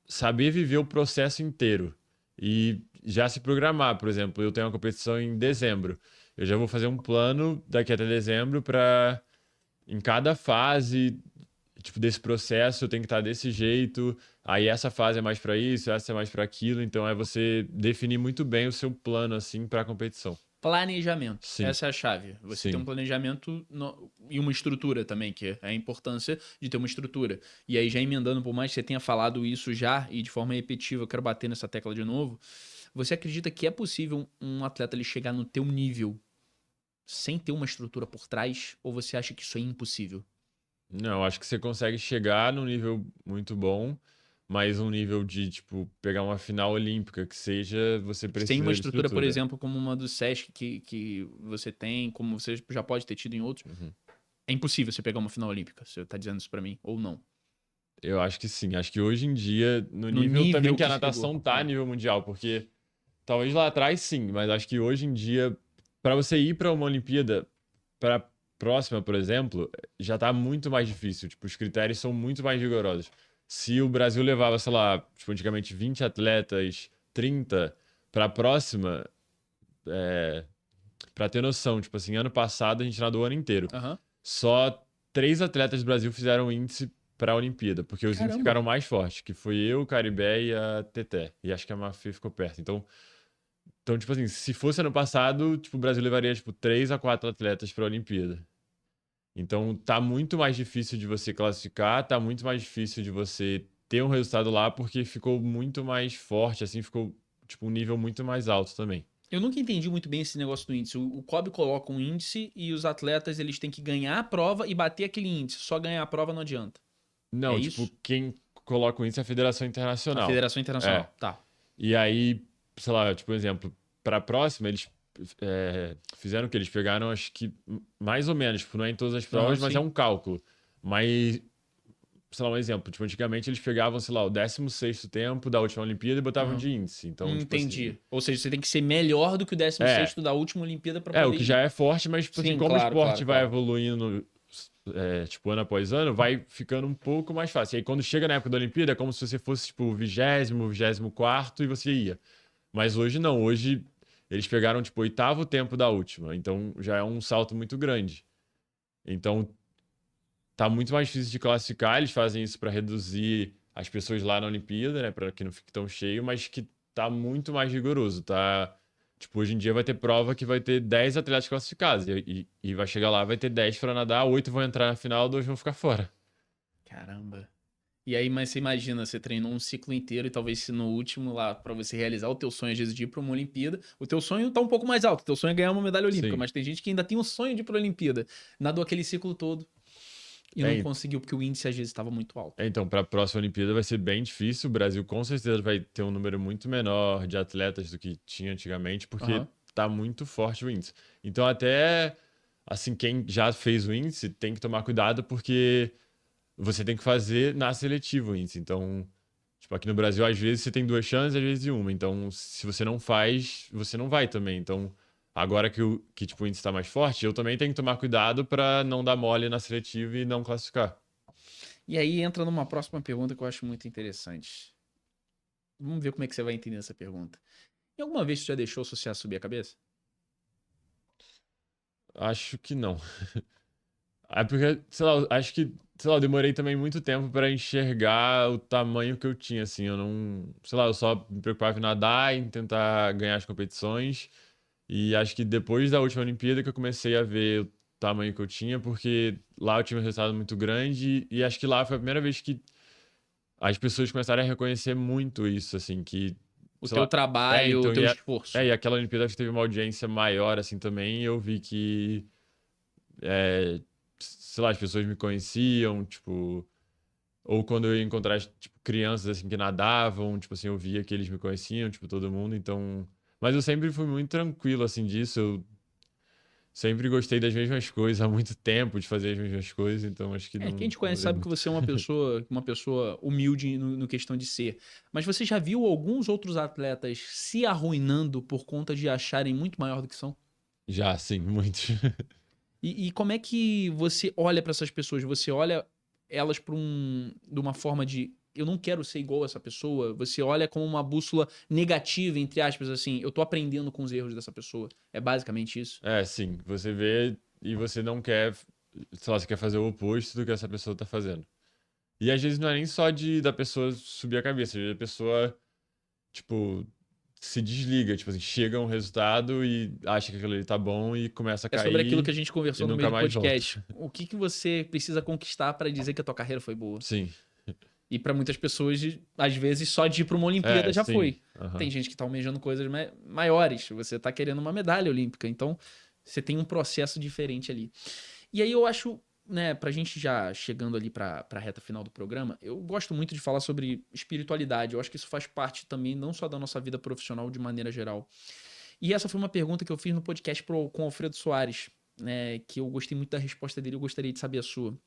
saber viver o processo inteiro e já se programar. Por exemplo, eu tenho uma competição em dezembro. Eu já vou fazer um plano daqui até dezembro para, em cada fase, tipo, desse processo, eu tenho que estar desse jeito. Aí essa fase é mais para isso, essa é mais para aquilo. Então é você definir muito bem o seu plano assim para a competição. Planejamento. Sim, Essa é a chave. Você tem um sim. planejamento e uma estrutura também, que é a importância de ter uma estrutura. E aí, já emendando, por mais que você tenha falado isso já e de forma repetitiva, eu quero bater nessa tecla de novo. Você acredita que é possível um atleta ele chegar no teu nível sem ter uma estrutura por trás? Ou você acha que isso é impossível? Não, acho que você consegue chegar num nível muito bom, mas um nível de, tipo, pegar uma final olímpica que seja, você Sem uma precisa de estrutura, por estrutura. exemplo, como uma do SESC que você tem, como você já pode ter tido em outros, Uhum. é impossível você pegar uma final olímpica. Você tá dizendo isso pra mim? Ou não? Eu acho que sim. Acho que hoje em dia, no No nível também nível que a que chegou. natação tá a nível mundial, porque talvez lá atrás sim, mas acho que hoje em dia, para você ir para uma Olimpíada, para próxima, por exemplo, já tá muito mais difícil. Tipo, os critérios são muito mais rigorosos. Se o Brasil levava, sei lá, tipo, antigamente 20 atletas, 30 para a próxima, para ter noção, tipo assim, ano passado a gente nadou o ano inteiro. Aham. Só 3 atletas do Brasil fizeram índice para a Olimpíada, porque os índices Caramba. ficaram mais fortes, que foi eu, o Caribé e a Teté. E acho que a Mafê ficou perto. Então, tipo assim, se fosse ano passado, tipo, o Brasil levaria, tipo, 3 a 4 atletas para a Olimpíada. Então, tá muito mais difícil de você classificar, tá muito mais difícil de você ter um resultado lá, porque ficou muito mais forte, assim, ficou, tipo, um nível muito mais alto também. Eu nunca entendi muito bem esse negócio do índice. O COB coloca um índice e os atletas eles têm que ganhar a prova e bater aquele índice. Só ganhar a prova não adianta. É Não, tipo, isso? quem coloca isso é a Federação A Internacional. Federação É. Internacional. Tá. E aí, sei lá, tipo, um exemplo, pra próxima, eles fizeram o que? Eles pegaram, acho que, mais ou menos, tipo, não é em todas as Aham, provas, mas é sim. um cálculo. Mas, sei lá, um exemplo, tipo, antigamente eles pegavam, sei lá, o 16º tempo da última Olimpíada e botavam Aham. de índice. Então, tipo assim, Entendi. Ou seja, você tem que ser melhor do que o 16º é, da última Olimpíada para o poder que já ir. é forte, mas, tipo assim, Sim, como o claro, esporte claro, vai claro. evoluindo, tipo, ano após ano, vai ficando um pouco mais fácil. E aí, quando chega na época da Olimpíada, é como se você fosse, tipo, o 20º, 24º e você ia. Mas hoje não, hoje eles pegaram, tipo, o 8º tempo da última, então já é um salto muito grande. Então tá muito mais difícil de classificar, eles fazem isso para reduzir as pessoas lá na Olimpíada, né, para que não fique tão cheio, mas que tá muito mais rigoroso, tá? Tipo, hoje em dia vai ter prova que vai ter 10 atletas classificados, e vai chegar lá, vai ter 10 para nadar, 8 vão entrar na final, 2 vão ficar fora. Caramba. E aí, mas você imagina, você treinou um ciclo inteiro e talvez se no último lá, pra você realizar o teu sonho, às vezes, de ir pra uma Olimpíada, o teu sonho tá um pouco mais alto, o teu sonho é ganhar uma medalha olímpica, Sim. mas tem gente que ainda tem o sonho de ir pra Olimpíada, nadou aquele ciclo todo e não É, conseguiu porque o índice às vezes estava muito alto. então, para a próxima Olimpíada vai ser bem difícil. O Brasil com certeza vai ter um número muito menor de atletas do que tinha antigamente, porque Aham. tá muito forte o índice. Então, até assim, quem já fez o índice tem que tomar cuidado, porque você tem que fazer na seletiva o índice. Então, tipo, aqui no Brasil, às vezes você tem duas chances, às vezes uma. Então, se você não faz, você não vai também. Então, agora que tipo, o índice está mais forte, eu também tenho que tomar cuidado para não dar mole na seletiva e não classificar. E aí entra numa próxima pergunta que eu acho muito interessante. Vamos ver como é que você vai entender essa pergunta. E alguma vez você já deixou o sucesso subir a cabeça? Acho que não. É porque, sei lá, acho que, sei lá, eu demorei também muito tempo pra enxergar o tamanho que eu tinha, assim. Eu não, sei lá, eu só me preocupava em nadar, em tentar ganhar as competições. E acho que depois da última Olimpíada que eu comecei a ver o tamanho que eu tinha, porque lá eu tinha um resultado muito grande e acho que lá foi a primeira vez que as pessoas começaram a reconhecer muito isso, assim, que, O sei teu lá, trabalho, o então, teu esforço. e aquela Olimpíada acho que teve uma audiência maior, assim, também, e eu vi que é, sei lá, as pessoas me conheciam, tipo, ou quando eu ia encontrar, tipo, crianças, assim, que nadavam, tipo assim, eu via que eles me conheciam, tipo, todo mundo, então... Mas eu sempre fui muito tranquilo, assim, disso, eu sempre gostei das mesmas coisas há muito tempo, de fazer as mesmas coisas, então acho que É, quem não, te não conhece mudei sabe que muito. você é uma pessoa humilde no questão de ser. Mas você já viu alguns outros atletas se arruinando por conta de acharem muito maior do que são? Já, sim, muito. E como é que você olha para essas pessoas? Você olha elas de uma forma de eu não quero ser igual a essa pessoa? Você olha como uma bússola negativa, entre aspas, assim, eu tô aprendendo com os erros dessa pessoa. É basicamente isso. É, sim, você vê e você não quer, sei lá, você quer fazer o oposto do que essa pessoa tá fazendo. E às vezes não é nem só da pessoa subir a cabeça, às vezes a pessoa tipo, se desliga, tipo assim, chega um resultado e acha que aquilo ali tá bom e começa a É sobre aquilo que cair a gente e conversou no meio nunca do mais volta. podcast. O que que você precisa conquistar para dizer que a tua carreira foi boa? Sim. E para muitas pessoas, às vezes, só de ir para uma Olimpíada É, já sim. foi. Tem Aham. gente que tá almejando coisas maiores. Você tá querendo uma medalha olímpica. Então, você tem um processo diferente ali. E aí eu acho, né, pra gente já chegando ali pra reta final do programa, eu gosto muito de falar sobre espiritualidade. Eu acho que isso faz parte também, não só da nossa vida profissional de maneira geral. E essa foi uma pergunta que eu fiz no podcast com o Alfredo Soares, né, que eu gostei muito da resposta dele, eu gostaria de saber a sua.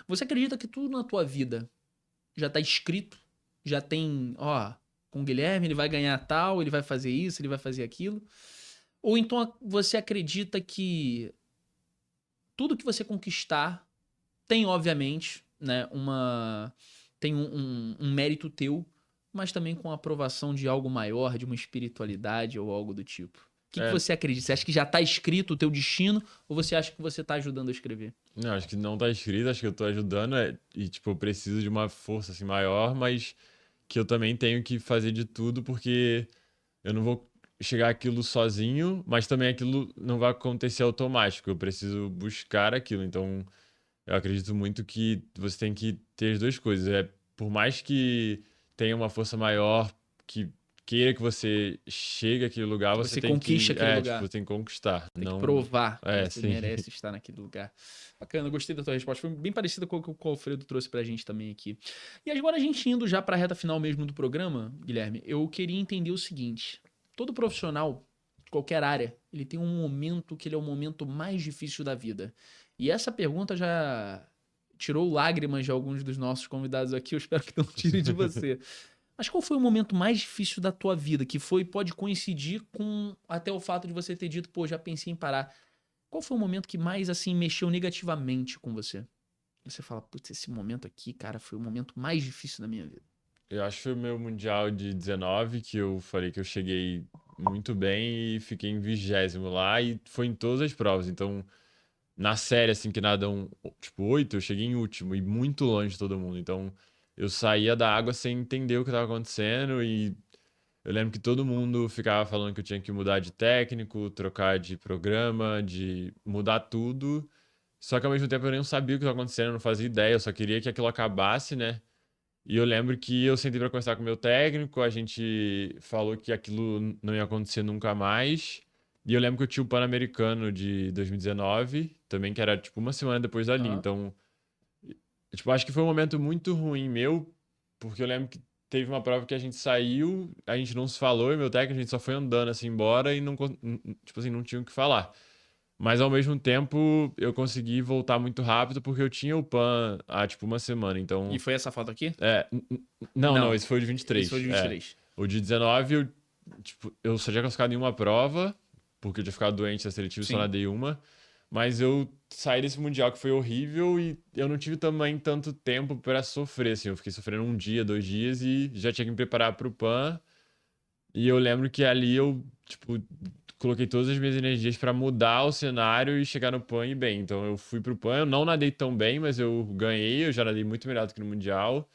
Você acredita que tudo na tua vida já tá escrito? Já tem, ó, com o Guilherme ele vai ganhar tal, ele vai fazer isso, ele vai fazer aquilo? Ou então você acredita que tudo que você conquistar tem, obviamente, né, tem um mérito teu, mas também com a aprovação de algo maior, de uma espiritualidade ou algo do tipo. O que que É, você acredita? Você acha que já tá escrito o teu destino ou você acha que você tá ajudando a escrever? não, acho que não tá escrito, acho que eu tô ajudando e, tipo, eu preciso de uma força, assim, maior, mas que eu também tenho que fazer de tudo porque eu não vou chegar aquilo sozinho, mas também aquilo não vai acontecer automático, eu preciso buscar aquilo, então eu acredito muito que você tem que ter as duas coisas. Por mais que tenha uma força maior que queira que você chegue àquele lugar, Que você você tem conquiste que... aquele lugar. tipo, você tem que conquistar. Tem que Não... provar que você sim. merece estar naquele lugar. Bacana, gostei da tua resposta. Foi bem parecida com o que o Alfredo trouxe pra gente também aqui. E agora a gente indo já pra reta final mesmo do programa, Guilherme, eu queria entender o seguinte. Todo profissional, de qualquer área, ele tem um momento que ele é o momento mais difícil da vida. E essa pergunta já tirou lágrimas de alguns dos nossos convidados aqui. Eu espero que não tire de você. Mas qual foi o momento mais difícil da tua vida? Que pode coincidir com até o fato de você ter dito, pô, já pensei em parar. Qual foi o momento que mais, assim, mexeu negativamente com você? Você fala, putz, esse momento aqui, cara, foi o momento mais difícil da minha vida. Eu acho que foi o meu Mundial de 19, que eu falei que eu cheguei muito bem e fiquei em 20º lá, e foi em todas as provas. Então, na série, assim, que nadam, tipo, 8, eu cheguei em último e muito longe de todo mundo. Então, eu saía da água sem entender o que estava acontecendo, e eu lembro que todo mundo ficava falando que eu tinha que mudar de técnico, trocar de programa, de mudar tudo. Só que ao mesmo tempo eu nem sabia o que estava acontecendo, eu não fazia ideia, eu só queria que aquilo acabasse, né? E eu lembro que eu sentei para conversar com o meu técnico, a gente falou que aquilo não ia acontecer nunca mais. E eu lembro que eu tinha o Pan-Americano de 2019, também que era tipo uma semana depois dali. Aham. Então, tipo, acho que foi um momento muito ruim meu, porque eu lembro que teve uma prova que a gente saiu, a gente não se falou, e meu técnico, a gente só foi andando assim embora e não, tipo assim, não tinha o que falar. Mas ao mesmo tempo, eu consegui voltar muito rápido porque eu tinha o PAN há tipo uma semana. E Então, foi essa foto aqui? não, Não. esse foi o de Esse foi o 23. de 23. O de 19, eu só tinha classificado em uma prova, porque eu tinha ficado doente na seletiva e só Sim. nadei uma. Mas eu saí desse Mundial que foi horrível e eu não tive também tanto tempo pra sofrer, assim. Eu fiquei sofrendo um dia, 2 dias e já tinha que me preparar pro PAN. E eu lembro que ali eu, tipo, coloquei todas as minhas energias pra mudar o cenário e chegar no PAN e bem. Então eu fui pro PAN, eu não nadei tão bem, mas eu ganhei, eu já nadei muito melhor do que no Mundial.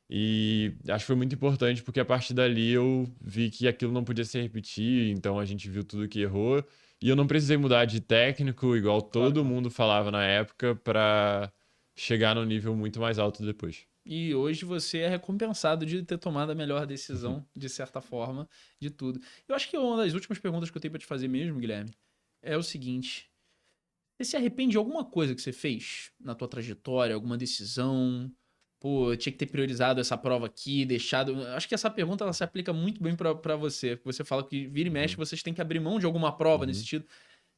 E acho que foi muito importante porque a partir dali eu vi que aquilo não podia se repetir, então a gente viu tudo que errou. E eu não precisei mudar de técnico, igual Claro que todo não. mundo falava na época, pra chegar num nível muito mais alto depois. E hoje você é recompensado de ter tomado a melhor decisão, de certa forma, de tudo. Eu acho que uma das últimas perguntas que eu tenho pra te fazer mesmo, Guilherme, é o seguinte. Você se arrepende de alguma coisa que você fez na tua trajetória, alguma decisão? Pô, eu tinha que ter priorizado essa prova aqui, deixado. Acho que essa pergunta ela se aplica muito bem pra você. Você fala que vira e mexe, Uhum, vocês têm que abrir mão de alguma prova nesse uhum. sentido.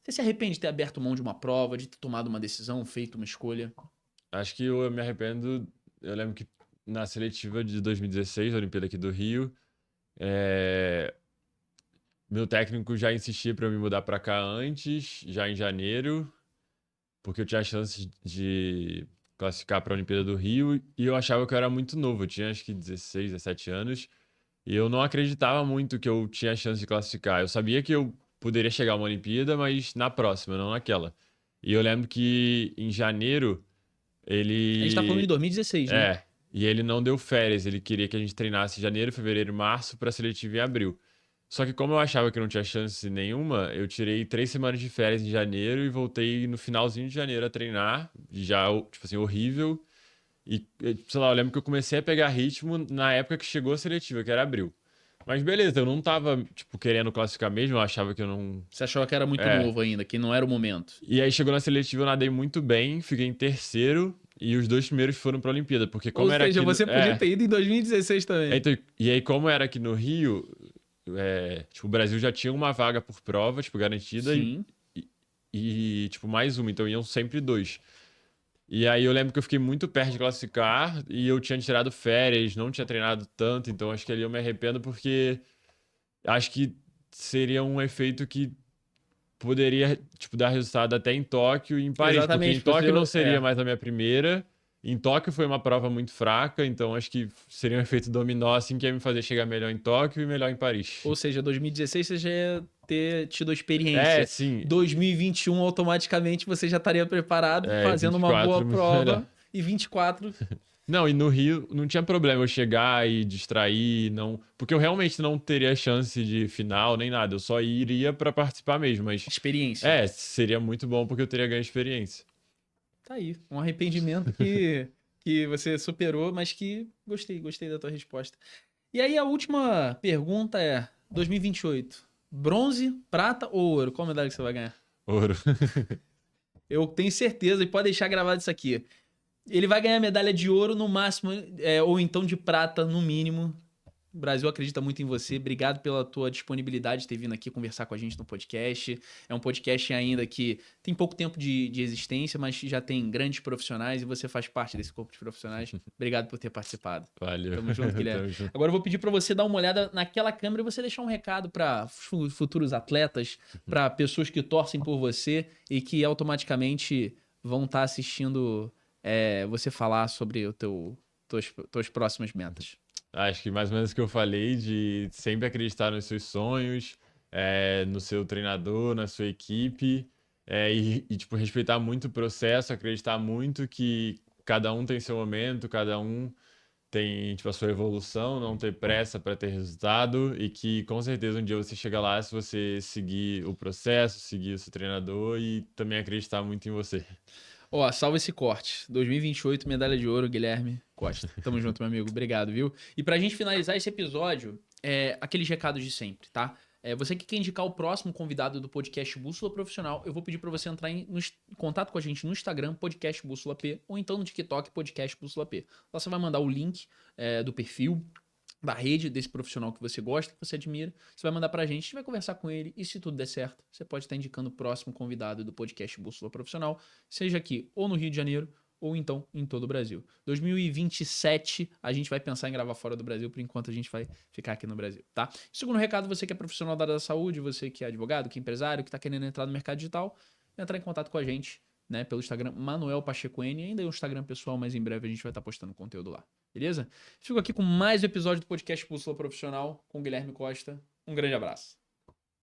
Você se arrepende de ter aberto mão de uma prova, de ter tomado uma decisão, feito uma escolha? Acho que eu me arrependo. Eu lembro que na seletiva de 2016, a Olimpíada aqui do Rio, é, meu técnico já insistia para eu me mudar para cá antes, já em janeiro, porque eu tinha a chance de classificar para a Olimpíada do Rio e eu achava que eu era muito novo, eu tinha acho que 16, 17 anos, e eu não acreditava muito que eu tinha a chance de classificar. Eu sabia que eu poderia chegar a uma Olimpíada, mas na próxima, não naquela. E eu lembro que em janeiro A gente tá falando de ele 2016, né? e ele não deu férias, ele queria que a gente treinasse em janeiro, fevereiro e março para seletiva em abril. Só que como eu achava que não tinha chance nenhuma, eu tirei 3 semanas de férias em janeiro e voltei no finalzinho de janeiro a treinar, já, tipo assim, horrível. E, sei lá, eu lembro que eu comecei a pegar ritmo na época que chegou a seletiva, que era abril. Mas beleza, eu não tava, tipo, querendo classificar mesmo, eu achava que eu não... Você achava que era muito É. novo ainda, que não era o momento. E aí chegou na seletiva, eu nadei muito bem, fiquei em terceiro, e os 2 primeiros foram pra Olimpíada, porque Ou como era seja, aqui... você podia ter ido em 2016 também. Então, e aí, como era aqui no Rio, tipo, o Brasil já tinha uma vaga por prova, tipo, garantida, Sim. e, tipo, mais uma, então iam sempre dois. E aí eu lembro que eu fiquei muito perto de classificar e eu tinha tirado férias, não tinha treinado tanto, então acho que ali eu me arrependo porque acho que seria um efeito que poderia, tipo, dar resultado até em Tóquio e em Paris, porque em Exatamente. Você, Tóquio não seria é. mais a minha primeira. Em Tóquio foi uma prova muito fraca, então acho que seria um efeito dominó assim que ia me fazer chegar melhor em Tóquio e melhor em Paris. Ou seja, 2016 você já ia ter tido a É, experiência. sim. 2021, automaticamente, você já estaria preparado, fazendo uma boa 24 muito melhor. prova. E 24, Não, e no Rio não tinha problema eu chegar e distrair, não, porque eu realmente não teria chance de final nem nada, eu só iria pra participar mesmo, mas experiência. seria muito bom porque eu teria ganho experiência. Tá aí. Um arrependimento que você superou, mas que gostei da tua resposta. E aí a última pergunta é: 2028, bronze, prata ou ouro? Qual medalha que você vai ganhar? Ouro. Eu tenho certeza, e pode deixar gravado isso aqui. Ele vai ganhar medalha de ouro no máximo, ou então de prata no mínimo. O Brasil acredita muito em você. Obrigado pela tua disponibilidade de ter vindo aqui conversar com a gente no podcast. É um podcast ainda que tem pouco tempo de existência, mas já tem grandes profissionais e você faz parte desse corpo de profissionais. Obrigado por ter participado. Valeu. Tamo junto, Guilherme. Tamo junto. Agora eu vou pedir para você dar uma olhada naquela câmera e você deixar um recado para futuros atletas, para pessoas que torcem por você e que automaticamente vão estar assistindo você falar sobre tuas próximas metas. Acho que mais ou menos o que eu falei, de sempre acreditar nos seus sonhos, no seu treinador, na sua equipe, tipo, respeitar muito o processo, acreditar muito que cada um tem seu momento, cada um tem, tipo, a sua evolução, não ter pressa para ter resultado e que com certeza um dia você chega lá se você seguir o processo, seguir o seu treinador e também acreditar muito em você. Ó, salva esse corte. 2028, medalha de ouro, Guilherme Costa. Tamo junto, meu amigo. Obrigado, viu? E pra gente finalizar esse episódio, aqueles recados de sempre, tá? Você que quer indicar o próximo convidado do podcast Bússola Profissional, eu vou pedir pra você entrar em contato com a gente no Instagram, podcast Bússola P, ou então no TikTok, podcast Bússola P. Lá você vai mandar o link do perfil, da rede desse profissional que você gosta, que você admira, você vai mandar pra gente, a gente vai conversar com ele e se tudo der certo, você pode estar indicando o próximo convidado do podcast Bússola Profissional, seja aqui ou no Rio de Janeiro ou então em todo o Brasil. 2027 a gente vai pensar em gravar fora do Brasil, por enquanto a gente vai ficar aqui no Brasil, tá? Segundo recado, você que é profissional da área da saúde, você que é advogado, que é empresário, que está querendo entrar no mercado digital, entrar em contato com a gente, né, pelo Instagram Manuel Pacheco N, ainda é um Instagram pessoal, mas em breve a gente vai estar postando conteúdo lá. Beleza? Fico aqui com mais um episódio do podcast Bússola Profissional com o Guilherme Costa. Um grande abraço.